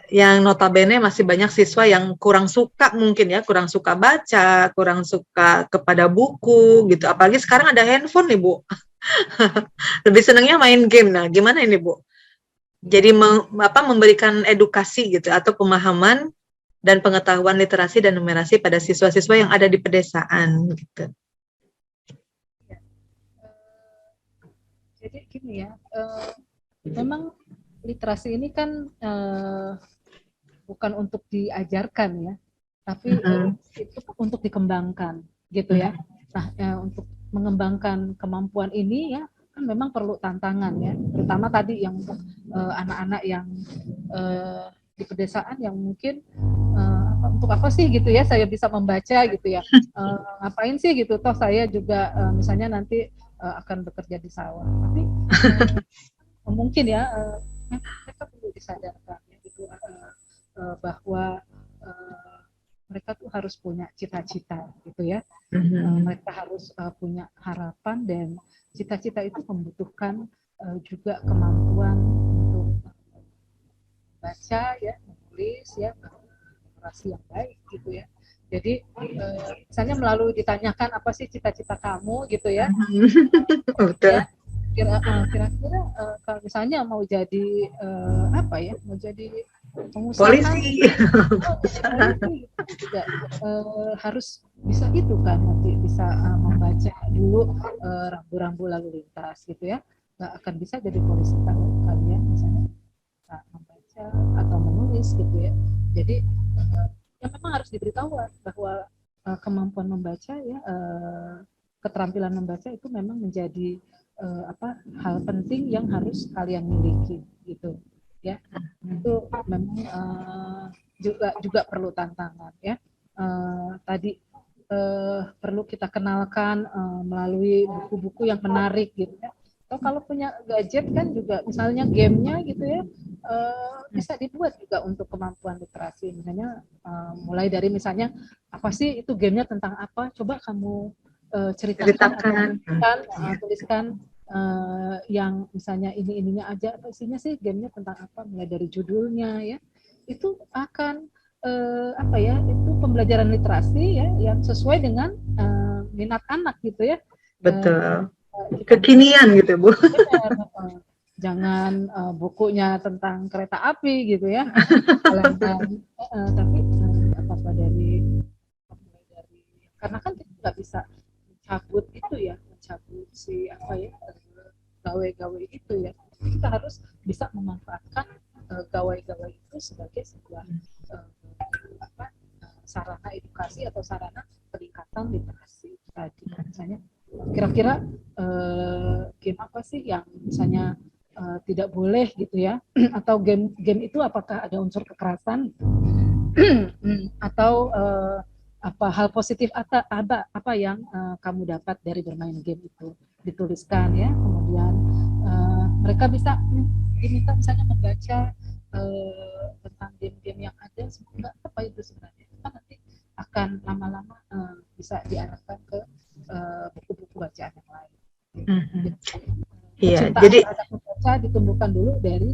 Yang notabene masih banyak siswa yang kurang suka mungkin ya, kurang suka baca, kurang suka kepada buku gitu. Apalagi sekarang ada handphone nih Bu. Lebih senangnya main game. Nah, gimana ini Bu? Jadi memberikan edukasi gitu atau pemahaman dan pengetahuan literasi dan numerasi pada siswa-siswa yang ada di pedesaan gitu. Jadi gini ya, memang literasi ini kan bukan untuk diajarkan ya, tapi itu untuk dikembangkan gitu ya. Nah, untuk mengembangkan kemampuan ini ya kan memang perlu tantangan ya, terutama tadi yang untuk anak-anak yang di pedesaan yang mungkin untuk apa sih gitu ya saya bisa membaca gitu ya, ngapain sih gitu, toh saya juga misalnya nanti akan bekerja di sawah, tapi mungkin ya mereka perlu disadarkan ya, gitu, bahwa mereka tuh harus punya cita-cita gitu ya, mereka harus punya harapan, dan cita-cita itu membutuhkan juga kemampuan untuk baca ya, menulis ya, literasi yang baik gitu ya. Jadi misalnya melalui ditanyakan apa sih cita-cita kamu gitu ya, ya kira-kira kalau misalnya mau jadi apa ya, mau jadi pengusaha, polisi juga harus bisa gitu kan, nanti bisa membaca dulu rambu-rambu lalu lintas gitu ya. Nggak akan bisa jadi polisi kalau kalian misalnya bisa membaca atau menulis gitu ya. Jadi ya memang harus diberitahu bahwa kemampuan membaca ya, keterampilan membaca itu memang menjadi hal penting yang harus kalian miliki gitu ya. Itu memang juga perlu tantangan ya. Tadi perlu kita kenalkan melalui buku-buku yang menarik gitu ya. Atau kalau punya gadget kan juga misalnya gamenya gitu ya, bisa dibuat juga untuk kemampuan literasi, misalnya mulai dari misalnya apa sih itu gamenya tentang apa, coba kamu ceritakan atau tuliskan yang misalnya ininya aja, apa isinya sih gamenya tentang apa, mulai dari judulnya ya, itu akan apa ya, itu pembelajaran literasi ya yang sesuai dengan minat anak gitu ya. Betul. Kekinian gitu Bu. Jangan bukunya tentang kereta api gitu ya, tapi apa dari karena kan kita nggak bisa mencabut itu ya, mencabut si apa ya, gawe-gawe itu ya. Kita harus bisa memanfaatkan gawe-gawe itu sebagai sebuah sarana edukasi atau sarana peningkatan literasi tadi. Misalnya kira-kira game apa sih yang misalnya tidak boleh gitu ya, atau game itu apakah ada unsur kekerasan atau apa hal positif apa yang kamu dapat dari bermain game itu, dituliskan ya. Kemudian mereka bisa diminta misalnya membaca tentang game-game yang ada, sebenarnya apa itu sebenarnya, itu kan nanti akan akan lama-lama bisa diarahkan ke buku-buku bacaan yang lain. Mhm. Jadi, Iya, kecintaan jadi terhadap membaca ditumbuhkan dulu dari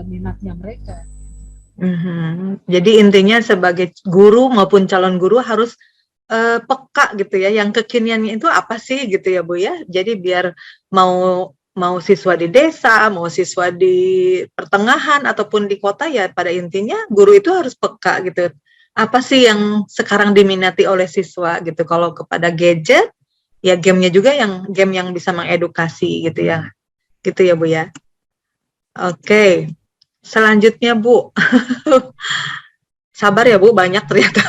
minatnya mereka. jadi intinya sebagai guru maupun calon guru harus peka gitu ya, yang kekiniannya itu apa sih gitu ya Bu ya. Jadi biar mau mau siswa di desa, mau siswa di pertengahan ataupun di kota ya pada intinya guru itu harus peka gitu. Apa sih yang sekarang diminati oleh siswa gitu. Kalau kepada gadget ya game yang bisa mengedukasi gitu ya. Gitu ya Bu ya. Oke. Selanjutnya Bu. Sabar ya Bu, banyak ternyata.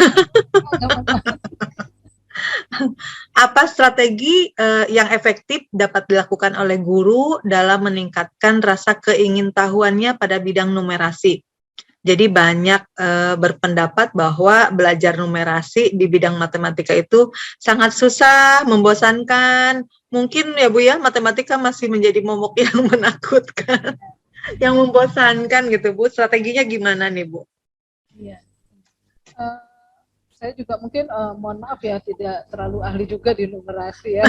Apa strategi yang efektif dapat dilakukan oleh guru dalam meningkatkan rasa keingintahuannya pada bidang numerasi? Jadi banyak berpendapat bahwa belajar numerasi di bidang matematika itu sangat susah, membosankan. Mungkin ya Bu ya, matematika masih menjadi momok yang menakutkan, yang membosankan gitu Bu. Strateginya gimana nih Bu? Iya. Saya juga mungkin mohon maaf ya tidak terlalu ahli juga di numerasi ya.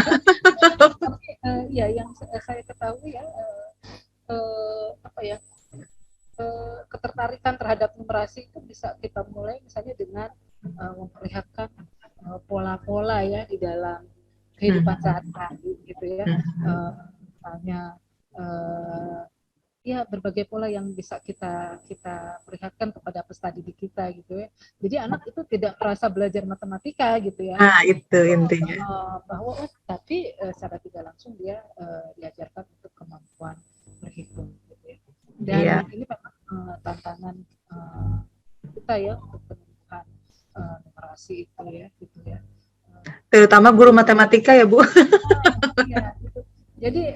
Tapi ya yang saya ketahui ya apa ya ketertarikan terhadap numerasi itu bisa kita mulai misalnya dengan memperlihatkan pola-pola ya di dalam kehidupan sehari-hari gitu ya. Misalnya ya berbagai pola yang bisa kita perlihatkan kepada peserta didik kita gitu ya. Jadi anak itu tidak merasa belajar matematika gitu ya. Nah, itu intinya. Bahwa tapi secara tidak langsung dia diajarkan untuk kemampuan berhitung gitu ya. Dan Iya. ini memang tantangan kita ya untuk penumbuhan numerasi itu ya gitu ya. Terutama guru matematika ya Bu. Iya, gitu. Jadi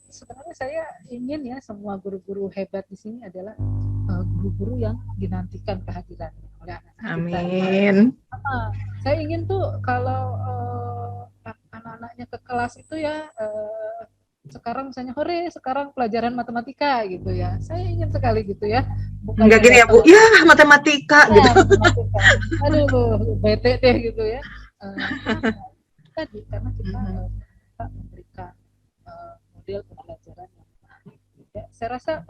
sebenarnya saya ingin ya semua guru-guru hebat di sini adalah guru-guru yang dinantikan kehadirannya oleh anak-anak kita. Amin. Saya ingin tuh kalau anak-anaknya ke kelas itu ya sekarang misalnya sekarang pelajaran matematika gitu ya. Saya ingin sekali gitu ya. Enggak gini ya Bu, ya matematika gitu. Matematika. Aduh, bete deh gitu ya. Tadi karena kita memberikan model pembelajaran yang menarik. Ya, saya rasa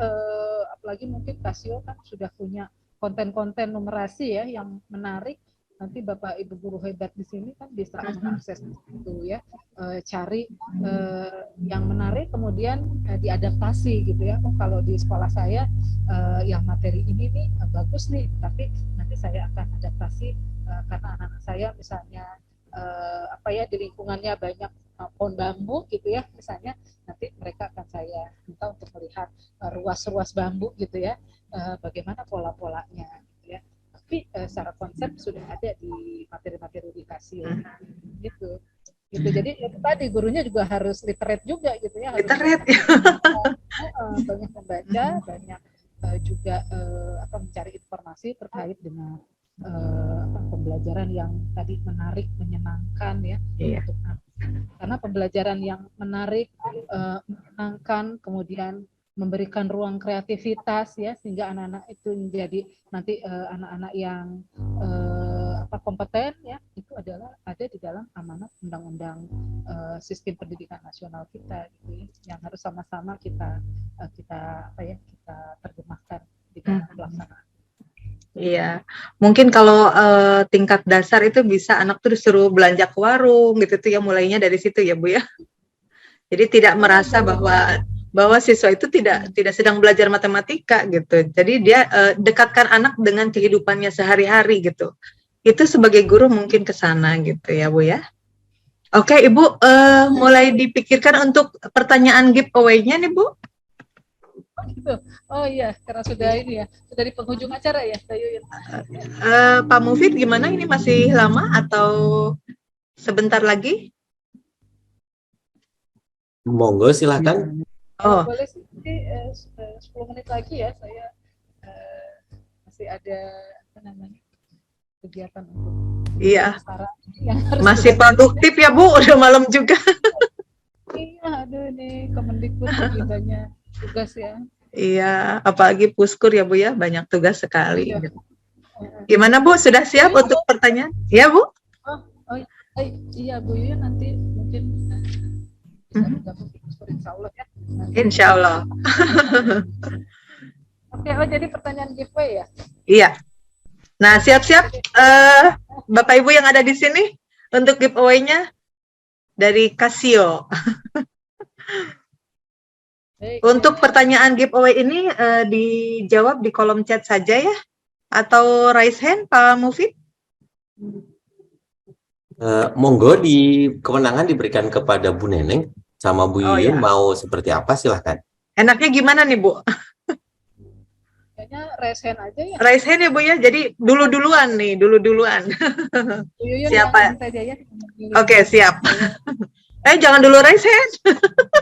apalagi mungkin Casio kan sudah punya konten-konten numerasi ya yang menarik. Nanti Bapak Ibu guru hebat di sini kan bisa mengakses itu ya, cari yang menarik kemudian diadaptasi gitu ya. Oh kalau di sekolah saya yang materi ini nih bagus nih, tapi nanti saya akan adaptasi karena anak-anak saya misalnya apa ya di lingkungannya banyak pohon bambu gitu ya misalnya, nanti mereka akan saya minta untuk melihat ruas-ruas bambu gitu ya, bagaimana pola-polanya gitu ya. Tapi secara konsep sudah ada di materi-materi edukasi gitu. Jadi itu tadi gurunya juga harus literate juga gitu ya. Literate. Banyak membaca, banyak juga mencari informasi terkait dengan pembelajaran yang tadi menarik, menyenangkan ya. Iya. Untuk anak. Karena pembelajaran yang menarik, menyenangkan, kemudian memberikan ruang kreativitas ya sehingga anak-anak itu menjadi nanti anak-anak yang kompeten ya, itu adalah ada di dalam amanat undang-undang sistem pendidikan nasional kita gitu ya, yang harus sama-sama kita terjemahkan di dalam pelaksanaan. Iya, mungkin kalau tingkat dasar itu bisa anak tuh disuruh belanja ke warung gitu tuh ya, mulainya dari situ ya Bu ya. Jadi tidak merasa bahwa siswa itu tidak sedang belajar matematika gitu. Jadi dia dekatkan anak dengan kehidupannya sehari-hari gitu. Itu sebagai guru mungkin ke sana gitu ya Bu ya. Oke Ibu, mulai dipikirkan untuk pertanyaan giveaway-nya nih Bu. Oh iya, karena sudah ini ya, sudah di penghujung acara ya, Mbak Yuyun. Pak Mufid gimana, ini masih lama atau sebentar lagi? Monggo silakan. Oh. Boleh sih, 10 menit lagi ya, saya masih ada kegiatan untuk iya. Masih produktif ya Bu, udah malam juga. Iya, aduh nih Kemendikbud banyak tugas ya. Iya, apalagi Puskur ya Bu ya, banyak tugas sekali. Iya. Gimana Bu, sudah siap untuk pertanyaan? Ya Bu? Iya Bu Yuyun nanti mungkin gabung insya Allah ya. Insya Allah. Oke, jadi pertanyaan giveaway ya? Iya. Nah, siap-siap Bapak Ibu yang ada di sini untuk giveaway-nya dari Casio. Baik, Untuk pertanyaan giveaway ini dijawab di kolom chat saja ya? Atau raise hand Pak Mufid? Monggo kewenangan diberikan kepada Bu Neneng sama Bu Oh, Yuyun, ya. mau seperti apa silahkan. Enaknya gimana nih Bu? Kayaknya raise hand aja ya. Raise hand ya Bu ya, jadi dulu-duluan nih, dulu-duluan. Bu Yuyun Siapa? yang saja ya. Oke, siap. Jangan dulu raise hand.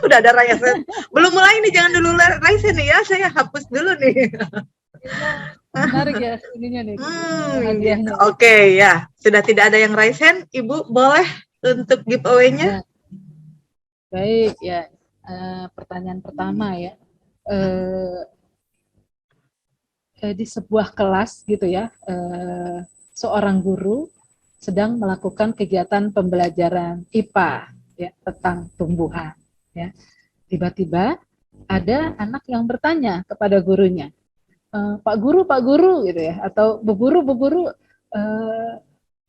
Udah ada raise hand. Belum mulai nih, jangan dulu raise hand nih ya, saya hapus dulu nih. Menarik ya ininya nih. Hadiahnya. Oke, ya. Sudah tidak ada yang raise hand, Ibu boleh untuk giveaway-nya? Baik ya. Pertanyaan pertama ya. Di sebuah kelas gitu ya, seorang guru sedang melakukan kegiatan pembelajaran IPA ya tentang tumbuhan ya. Tiba-tiba ada anak yang bertanya kepada gurunya, Pak Guru gitu ya, atau Bu Guru,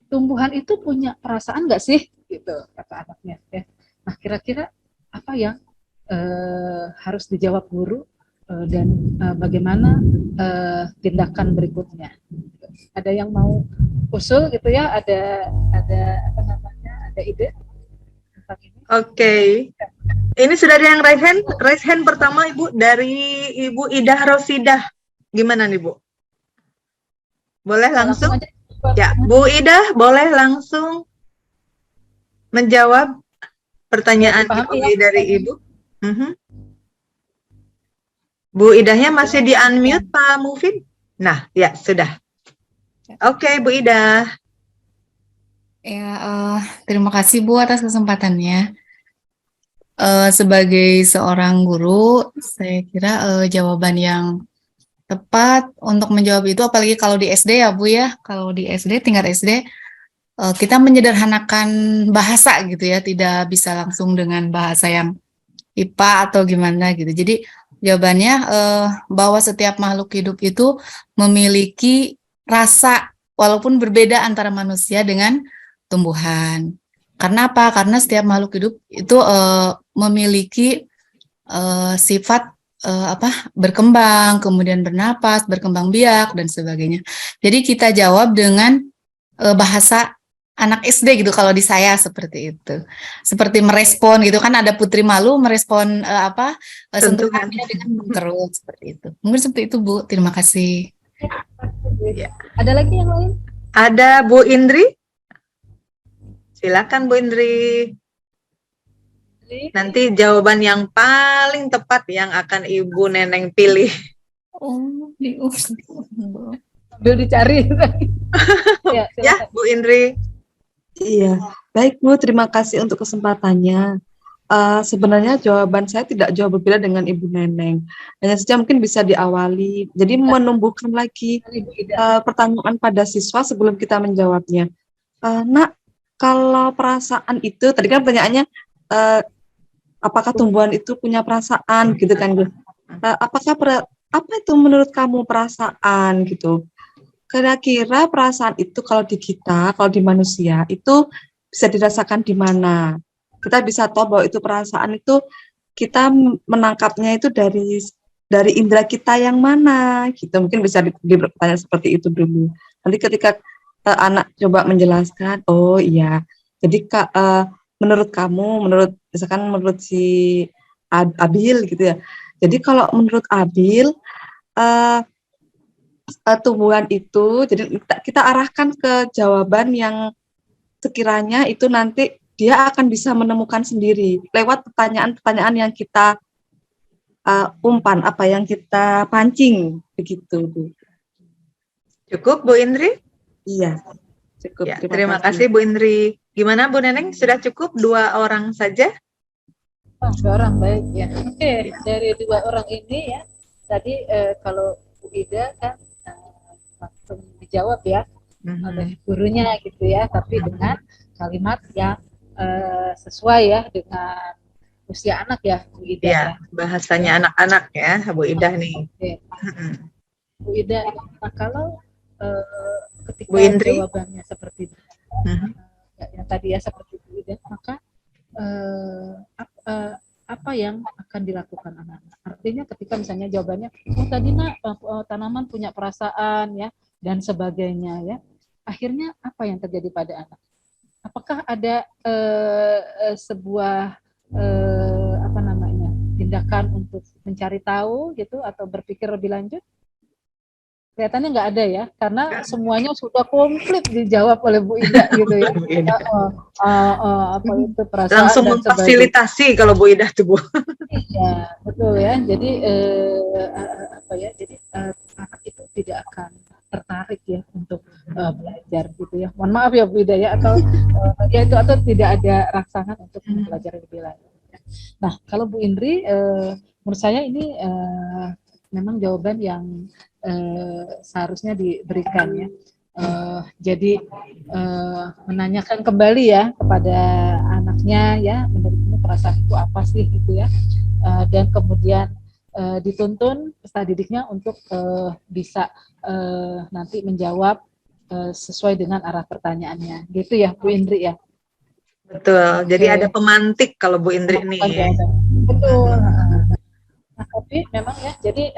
tumbuhan itu punya perasaan nggak sih? Gitu kata anaknya ya. Nah, kira-kira apa yang harus dijawab guru dan bagaimana tindakan berikutnya? Ada yang mau usul gitu ya? Ada apa namanya? Ada ide tentang ini? Oke. Ini sudah ada yang raise hand? Raise hand pertama Ibu dari Ibu Idah Rosidah. Gimana nih Bu? Boleh langsung? Ya, Bu Idah boleh langsung menjawab pertanyaan giveaway dari Ibu. Bu Idahnya masih di unmute Pak Mufid? Nah, ya sudah. Oke, Bu Idah. Ya, terima kasih Bu atas kesempatannya. Sebagai seorang guru, saya kira jawaban yang tepat untuk menjawab itu, apalagi kalau di SD ya Bu ya, kalau di SD, tingkat SD, kita menyederhanakan bahasa gitu ya, tidak bisa langsung dengan bahasa yang IPA atau gimana gitu. Jadi jawabannya bahwa setiap makhluk hidup itu memiliki rasa, walaupun berbeda antara manusia dengan tumbuhan. Karena apa? Karena setiap makhluk hidup itu memiliki sifat berkembang, kemudian bernapas, berkembang biak dan sebagainya. Jadi kita jawab dengan bahasa anak SD gitu kalau di saya seperti itu. Seperti merespon gitu kan, ada putri malu merespon sentuhannya dengan terus seperti itu. Mungkin seperti itu Bu. Terima kasih. Ya. Ada lagi yang lain? Ada Bu Indri. Silakan Bu Indri. Nanti jawaban yang paling tepat yang akan Ibu Neneng pilih. Oh, Sambil dicari. Ya, Bu Indri. Iya, baik Bu, terima kasih untuk kesempatannya. Sebenarnya jawaban saya tidak jauh berbeda dengan Ibu Neneng. Hanya saja mungkin bisa diawali, jadi menumbuhkan lagi pertanyaan pada siswa sebelum kita menjawabnya. Nak, kalau perasaan itu, tadi kan pertanyaannya, apakah tumbuhan itu punya perasaan, gitu kan Bu? Apa itu menurut kamu perasaan, gitu? Kira-kira perasaan itu kalau di kita, kalau di manusia, itu bisa dirasakan di mana? Kita bisa tahu bahwa itu perasaan itu kita menangkapnya itu dari indera kita yang mana, gitu. Mungkin bisa bertanya seperti itu dulu. Nanti ketika anak coba menjelaskan, oh iya, jadi menurut kamu, misalkan menurut si Abil gitu ya. Jadi kalau menurut Abil, tumbuhan itu, jadi kita arahkan ke jawaban yang sekiranya itu nanti dia akan bisa menemukan sendiri lewat pertanyaan-pertanyaan yang kita umpan, yang kita pancing, begitu Bu. Cukup Bu Indri? Iya, cukup. Ya, terima kasih Bu Indri. Gimana Bu Neneng, sudah cukup 2 orang saja? 2 orang, baik ya. Oke, dari 2 orang ini ya, tadi kalau Bu Ida kan langsung dijawab ya oleh gurunya gitu ya, tapi dengan kalimat yang sesuai ya dengan usia anak ya Bu Ida Ya, ya. bahasanya anak-anak ya, Bu Ida nih. Oke. Bu Ida, nah kalau ketika Bu Indri? jawabannya seperti itu, yang tadi ya seperti Bu Ida, maka apa yang akan dilakukan anak-anak? Artinya ketika misalnya jawabannya, oh tadi nak tanaman punya perasaan ya dan sebagainya ya, akhirnya apa yang terjadi pada anak? Apakah ada sebuah apa namanya tindakan untuk mencari tahu gitu atau berpikir lebih lanjut? Kelihatannya nggak ada ya, karena semuanya sudah komplit dijawab oleh Bu Ida gitu ya. Apa itu perasaan Langsung dan sebagainya. memfasilitasi kalau Bu Ida tuh, Bu. Iya, betul ya. Jadi apa ya? Jadi anak itu tidak akan tertarik ya untuk belajar gitu ya. Mohon maaf ya Bu Ida ya, atau ya itu atau tidak ada rangsangan untuk belajar lebih lanjut. Nah, kalau Bu Indri, menurut saya ini memang jawaban yang seharusnya diberikan ya. Jadi menanyakan kembali ya kepada anaknya ya, menurutmu perasaan itu apa sih gitu ya, dan kemudian dituntun peserta didiknya untuk bisa nanti menjawab sesuai dengan arah pertanyaannya, gitu ya Bu Indri ya. Betul. Jadi Oke. ada pemantik kalau Bu Indri nih. Betul. Nah, tapi memang ya, jadi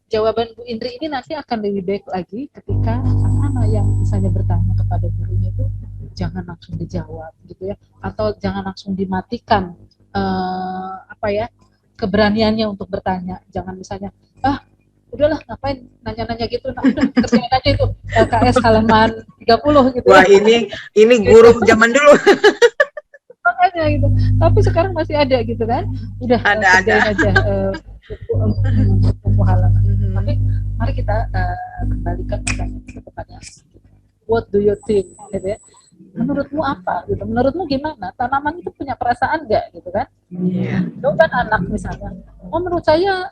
jawaban Bu Indri ini nanti akan lebih baik lagi ketika anak-anak yang misalnya bertanya kepada gurunya itu jangan langsung dijawab gitu ya, atau jangan langsung dimatikan apa ya keberaniannya untuk bertanya. Jangan misalnya udahlah ngapain nanya-nanya gitu, nah udah kerjain aja itu LKS halaman 30 gitu. Wah, ini guru zaman dulu. Makanya gitu. Tapi sekarang masih ada gitu kan. Udah kerjain aja buku halaman. Tapi mari kita kembalikan pertanyaan itu kepada what do you think gitu ya. Menurutmu apa gitu? Menurutmu gimana? Tanaman itu punya perasaan enggak gitu kan? Kan anak misalnya, oh menurut saya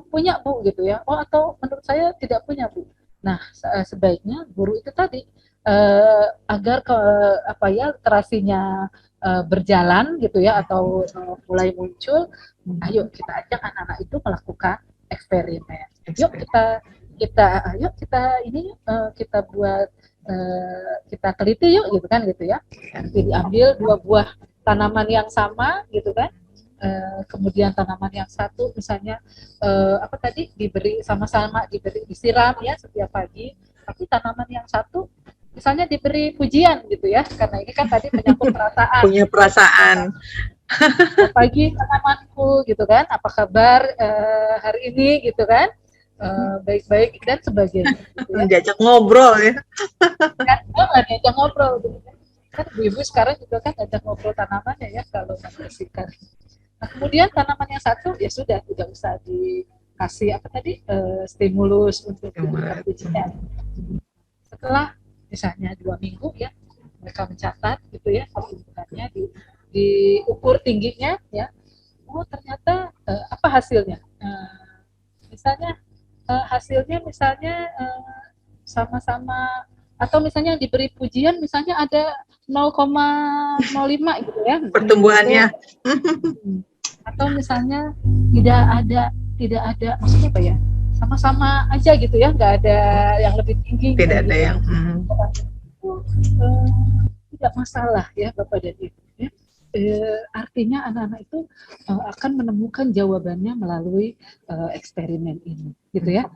punya Bu gitu ya. Oh atau menurut saya tidak punya Bu. Nah, sebaiknya guru itu tadi agar apa ya literasinya berjalan gitu ya, atau mulai muncul, ayo kita ajak anak-anak itu melakukan eksperimen. Yuk kita ini kita buat kita teliti yuk gitu kan gitu ya. Nanti diambil 2 buah tanaman yang sama gitu kan. Kemudian tanaman yang satu misalnya apa tadi diberi sama-sama disiram ya setiap pagi, tapi tanaman yang satu misalnya diberi pujian gitu ya, karena ini kan tadi menyangkut perasaan. Punya perasaan. Pagi tanamanku gitu kan, apa kabar hari ini gitu kan, baik-baik dan sebagainya. Gitu ya. Diajak ngobrol ya. Kan diajak ngobrol gitu kan. Ibu-ibu sekarang juga kan diajak ngobrol tanamannya ya kalau membersihkan. Nah, kemudian tanaman yang satu ya sudah tidak usah dikasih apa tadi stimulus untuk diberikan pujian. Setelah misalnya 2 minggu ya mereka mencatat gitu ya pertumbuhannya, diukur tingginya ya, oh ternyata apa hasilnya, misalnya hasilnya misalnya sama-sama atau misalnya diberi pujian misalnya ada 0,05 gitu ya Pertumbuhannya. gitu. Atau misalnya tidak ada maksudnya apa ya, sama-sama aja gitu ya, nggak ada yang lebih tinggi. Tidak ada gitu. yang Tidak masalah ya Bapak dan Ibu ya. Artinya anak-anak itu akan menemukan jawabannya melalui eksperimen ini gitu ya.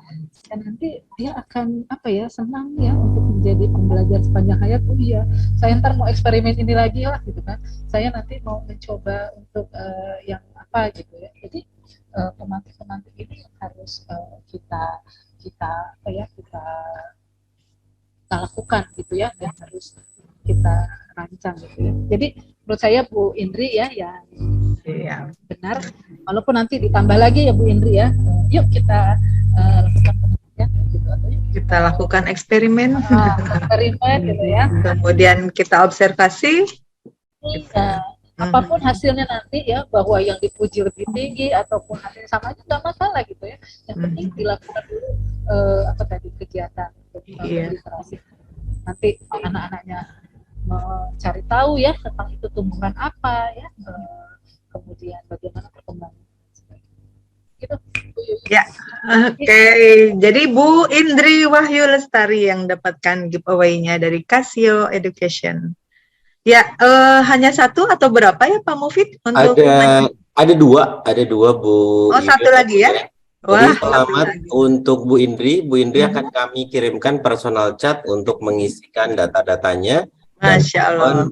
Dan nanti dia akan apa ya senang ya untuk menjadi pembelajar sepanjang hayat. Oh iya, saya ntar mau eksperimen ini lagi lah gitu kan. Saya nanti mau mencoba untuk yang apa gitu ya. Jadi pemantik-pemantik ini harus kita apa ya kita lakukan gitu ya, dan harus kita rancang gitu ya. Jadi menurut saya Bu Indri ya yang benar, walaupun nanti ditambah lagi ya Bu Indri ya, yuk kita lakukan penelitian gitu, atau yuk kita lakukan eksperimen. eksperimen gitu ya. Kemudian kita observasi. Iya. Apapun hasilnya nanti ya, bahwa yang dipuji lebih tinggi ataupun hasilnya sama aja nggak masalah gitu ya. Yang penting dilakukan dulu apa tadi kegiatan untuk Iya. literasi. Nanti anak-anaknya mencari tahu ya tentang itu tumbuhan apa ya, kemudian bagaimana perkembangan. Gitu. Bu Yuyu. Ya, oke. Jadi Bu Indri Wahyu Lestari yang dapatkan giveaway-nya dari Casio Education. Ya, hanya satu atau berapa ya Pak Mufid untuk Ada dua Bu. Oh, satu lagi ya? Jadi Wah, satu selamat lagi. untuk Bu Indri. Bu Indri akan kami kirimkan personal chat untuk mengisikan data-datanya. Dan Masya Allah.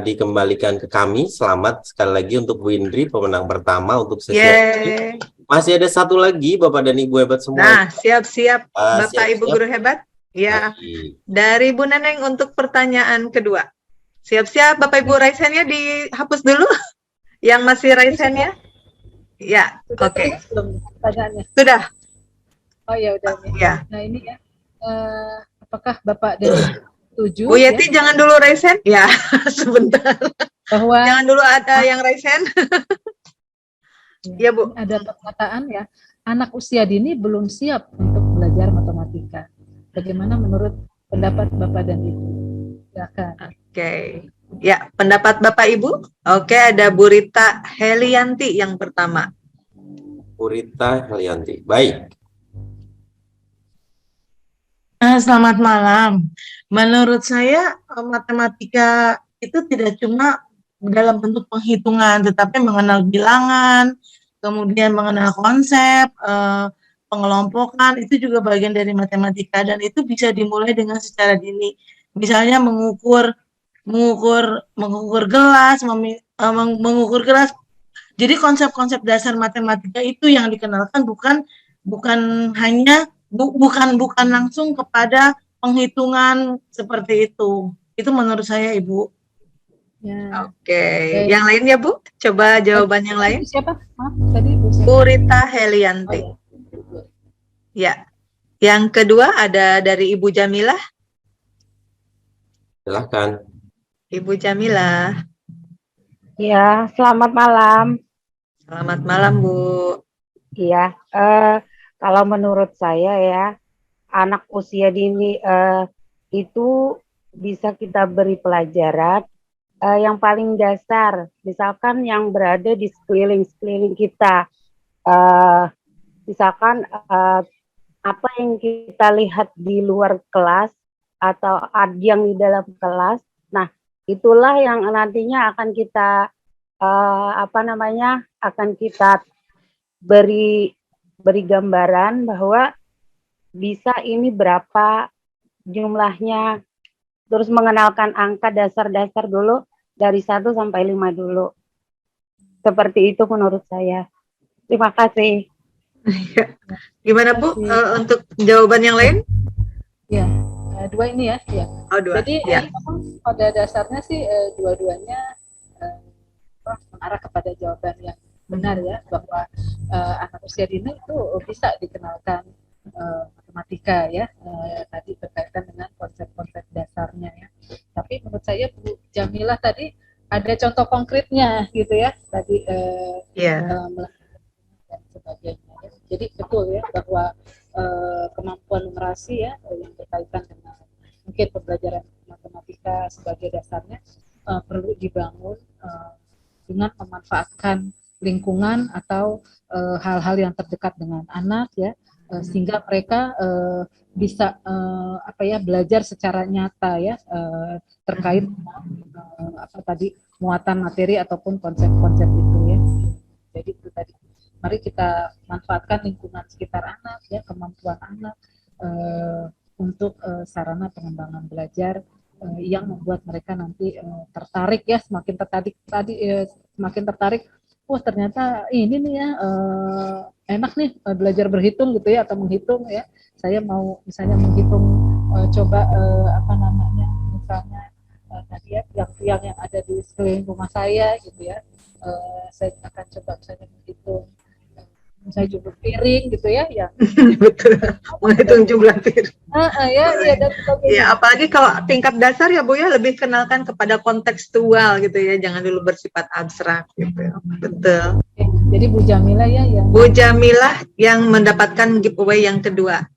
dikembalikan ke kami. Selamat sekali lagi untuk Bu Indri, pemenang pertama untuk sesi ini. Yeay. Masih ada satu lagi, Bapak dan Ibu hebat semua. Nah, siap-siap Bapak siap-siap. Ibu guru hebat. Ya, Baik. dari Bu Neneng untuk pertanyaan kedua. Siap-siap Bapak Ibu raise hand-nya dihapus dulu. Yang masih raise hand-nya. Ya, Sudah oke. terus belum pertanyaannya? Sudah. Oh ya udah. Ya. Nah ini ya, apakah Bapak dan Ibu setuju Bu Yeti jangan dulu raise hand. Ya, sebentar. bahwa Jangan dulu ada yang raise hand. Ya, Bu. ada perkataan ya, anak usia dini belum siap untuk belajar matematika. Bagaimana menurut pendapat Bapak dan Ibu? Silakan. Oke. Ya, pendapat Bapak Ibu? Oke, ada Bu Rita Helianti yang pertama. Bu Rita Helianti. Baik. Selamat malam. Menurut saya matematika itu tidak cuma dalam bentuk penghitungan, tetapi mengenal bilangan, kemudian mengenal konsep, pengelompokan, itu juga bagian dari matematika dan itu bisa dimulai dengan secara dini. Misalnya mengukur gelas, mengukur gelas. Jadi konsep-konsep dasar matematika itu yang dikenalkan bukan hanya bukan langsung kepada penghitungan seperti itu. Itu menurut saya, Ibu. Ya. Oke. Yang lainnya, Bu? Coba jawaban yang lain. Siapa? Maaf, tadi Bu siapa? Bu Rita Helianti. Oh, Ya. Yang kedua ada dari Ibu Jamilah. Silahkan. Ibu Jamilah. Ya, selamat malam. Selamat malam, Bu. Iya, kalau menurut saya ya, anak usia dini itu bisa kita beri pelajaran yang paling dasar, misalkan yang berada di sekeliling kita. Misalkan apa yang kita lihat di luar kelas atau yang di dalam kelas, nah itulah yang nantinya akan kita akan kita beri gambaran bahwa bisa ini berapa jumlahnya, terus mengenalkan angka dasar-dasar dulu dari 1 sampai 5 dulu. Seperti itu menurut saya. Terima kasih. Gimana, Bu? Untuk jawaban yang lain? Ya, dua ini ya. Ya. Oh, dua. Jadi Ya. memang pada dasarnya sih dua-duanya mengarah kepada jawaban yang benar ya, bahwa anak usia dini itu bisa dikenalkan matematika ya, tadi berkaitan dengan konsep-konsep dasarnya ya. Tapi menurut saya Bu Jamilah tadi ada contoh konkretnya gitu ya, tadi dan sebagainya ya. Jadi betul ya bahwa kemampuan numerasi ya yang berkaitan dengan mungkin pembelajaran matematika sebagai dasarnya perlu dibangun dengan memanfaatkan lingkungan atau hal-hal yang terdekat dengan anak ya, sehingga mereka bisa belajar secara nyata ya terkait tadi muatan materi ataupun konsep-konsep itu ya. Jadi itu tadi, mari kita manfaatkan lingkungan sekitar anak ya, kemampuan anak untuk sarana pengembangan belajar yang membuat mereka nanti tertarik ya, semakin tertarik. Wah, ternyata ini nih ya enak nih belajar berhitung gitu ya, atau menghitung ya. Saya mau misalnya menghitung coba misalnya tadi ya tiang-tiang yang ada di sekeliling rumah saya gitu ya. Saya akan coba misalnya menghitung misalnya jumlah piring gitu ya, Betul, menghitung jumlah piring. Dan sebagainya. Ya, apalagi kalau tingkat dasar ya Bu ya, lebih kenalkan kepada kontekstual gitu ya, jangan dulu bersifat abstrak gitu. Betul. Jadi Bu Jamila ya yang Bu Jamilah yang mendapatkan giveaway yang kedua.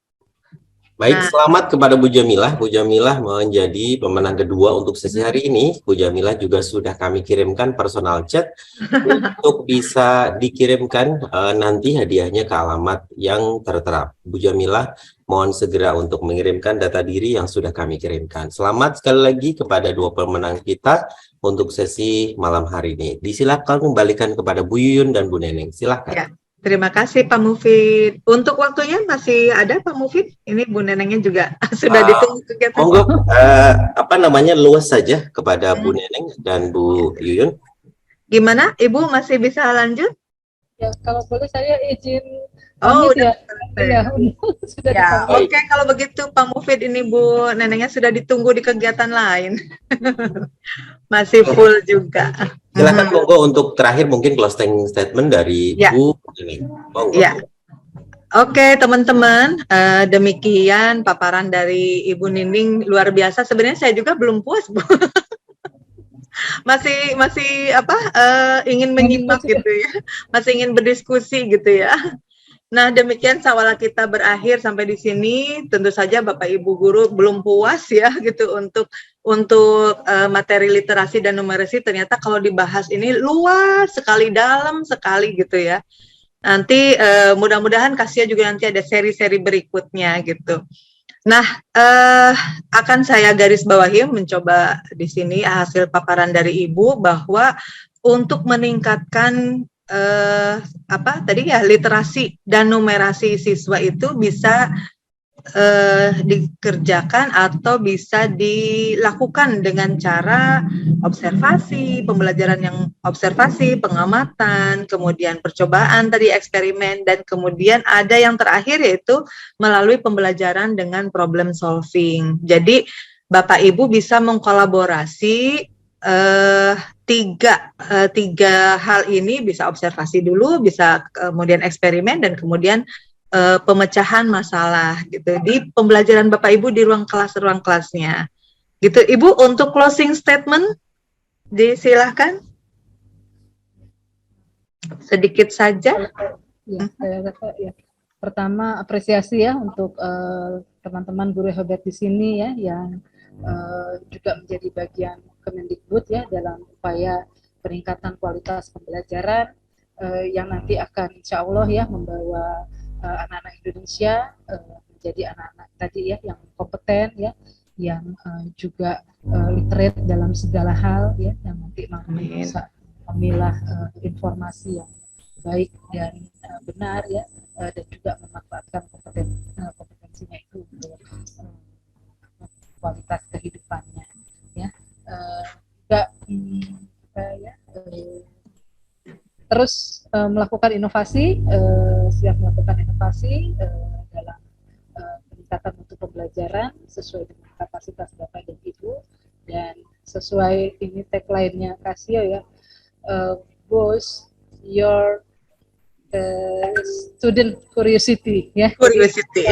Baik, Nah. selamat kepada Bu Jamilah. Bu Jamilah menjadi pemenang kedua untuk sesi hari ini. Bu Jamilah juga sudah kami kirimkan personal chat untuk bisa dikirimkan nanti hadiahnya ke alamat yang tertera. Bu Jamilah, mohon segera untuk mengirimkan data diri yang sudah kami kirimkan. Selamat sekali lagi kepada dua pemenang kita untuk sesi malam hari ini. Disilakan kembalikan kepada Bu Yuyun dan Bu Neneng. Silakan. Ya. Terima kasih Pak Mufid. Untuk waktunya masih ada Pak Mufid? Ini Bu Nenengnya juga sudah ditunggu kegiatan. Monggo, luas saja kepada Bu Neneng dan Bu Yuyun. Gimana? Ibu masih bisa lanjut? ya kalau boleh saya izin Oh, pamit udah ya. Ya, sudah Ya, dipanggil. oke, kalau begitu Pak Mufid, ini Bu Nenengnya sudah ditunggu di kegiatan lain. Masih full juga. Silakan monggo untuk terakhir mungkin closing statement dari Ya. Bu Neneng. Monggo. Ya. Oke, teman-teman, demikian paparan dari Ibu Nining, luar biasa. Sebenarnya saya juga belum puas, Bu. masih ingin menyimak gitu ya. Masih ingin berdiskusi gitu ya. Nah, demikian sawala kita berakhir sampai di sini. Tentu saja Bapak Ibu guru belum puas ya gitu untuk materi literasi dan numerasi. Ternyata kalau dibahas ini luas sekali, dalam sekali gitu ya. Nanti mudah-mudahan Kasia juga nanti ada seri-seri berikutnya gitu. Nah, akan saya garis bawahi mencoba di sini hasil paparan dari Ibu bahwa untuk meningkatkan literasi dan numerasi siswa itu bisa dikerjakan atau bisa dilakukan dengan cara observasi, pembelajaran yang observasi, pengamatan, kemudian percobaan tadi eksperimen, dan kemudian ada yang terakhir yaitu melalui pembelajaran dengan problem solving. Jadi Bapak Ibu bisa mengkolaborasi tiga hal ini, bisa observasi dulu, bisa kemudian eksperimen, dan kemudian pemecahan masalah gitu di pembelajaran Bapak Ibu di ruang kelasnya gitu. Ibu, untuk closing statement disilahkan sedikit saja. Ya, saya rasa ya. Pertama, apresiasi ya untuk teman-teman guru hebat di sini ya yang juga menjadi bagian Kemendikbud ya dalam upaya peningkatan kualitas pembelajaran yang nanti akan insya Allah ya membawa anak-anak Indonesia menjadi anak-anak tadi ya yang kompeten ya, yang juga literate dalam segala hal ya, yang nanti mampu bisa memilah informasi yang baik dan benar ya, dan juga memanfaatkan kompetensinya itu untuk kualitas kehidupannya ya. Juga terus melakukan inovasi, siap melakukan inovasi dalam peningkatan mutu pembelajaran sesuai dengan kapasitas Bapak dan Ibu, dan sesuai ini tagline-nya Casio ya, boost your student curiosity ya. Curiosity.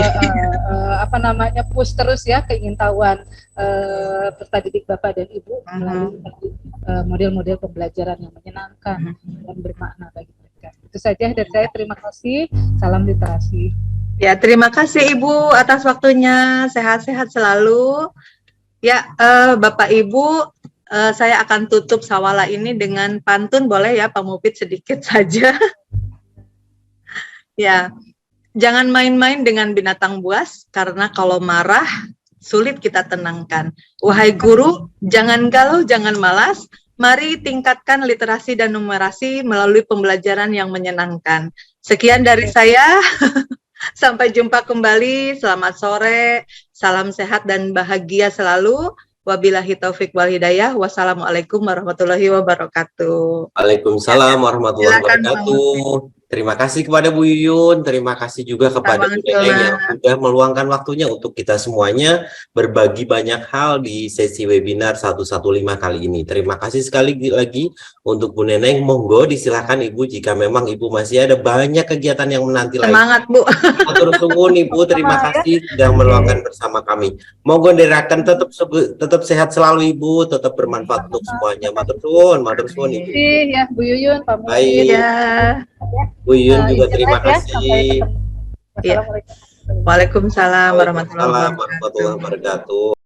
Push terus ya keingintahuan peserta didik Bapak dan Ibu melalui model-model pembelajaran yang menyenangkan dan bermakna bagi mereka. Itu saja dari saya, terima kasih. Salam literasi. Ya, terima kasih Ibu atas waktunya. Sehat-sehat selalu. Ya, Bapak Ibu, saya akan tutup sawala ini dengan pantun, boleh ya Pak Mufid sedikit saja. Ya, jangan main-main dengan binatang buas, karena kalau marah sulit kita tenangkan. Wahai guru, jangan galau, jangan malas. Mari tingkatkan literasi dan numerasi melalui pembelajaran yang menyenangkan. Sekian dari saya. Sampai jumpa kembali. Selamat sore. Salam sehat dan bahagia selalu. Wabillahi taufik wal hidayah. Wassalamualaikum warahmatullahi wabarakatuh. Waalaikumsalam warahmatullahi Silakan, wabarakatuh. Terima kasih kepada Bu Yuyun, terima kasih juga kepada Bu Neneng yang sudah meluangkan waktunya untuk kita semuanya berbagi banyak hal di sesi webinar 115 kali ini. Terima kasih sekali lagi untuk Bu Neneng. Monggo disilakan Ibu jika memang Ibu masih ada banyak kegiatan yang menanti lagi. Semangat Bu. Matur suwun Ibu, terima kasih sudah meluangkan bersama kami. Monggo nderakan tetap sehat selalu Ibu, tetap bermanfaat untuk semuanya. Matur suwun Ibu. Ya Bu Yuyun, Pak Mufid. Baik. Ya. Bu Yuyun juga Izin terima live ya, kasih. sampai ketemu. Iya. Wassalamualaikum. Waalaikumsalam warahmatullahi Waalaikumsalam wabarakatuh. warahmatullahi wabarakatuh.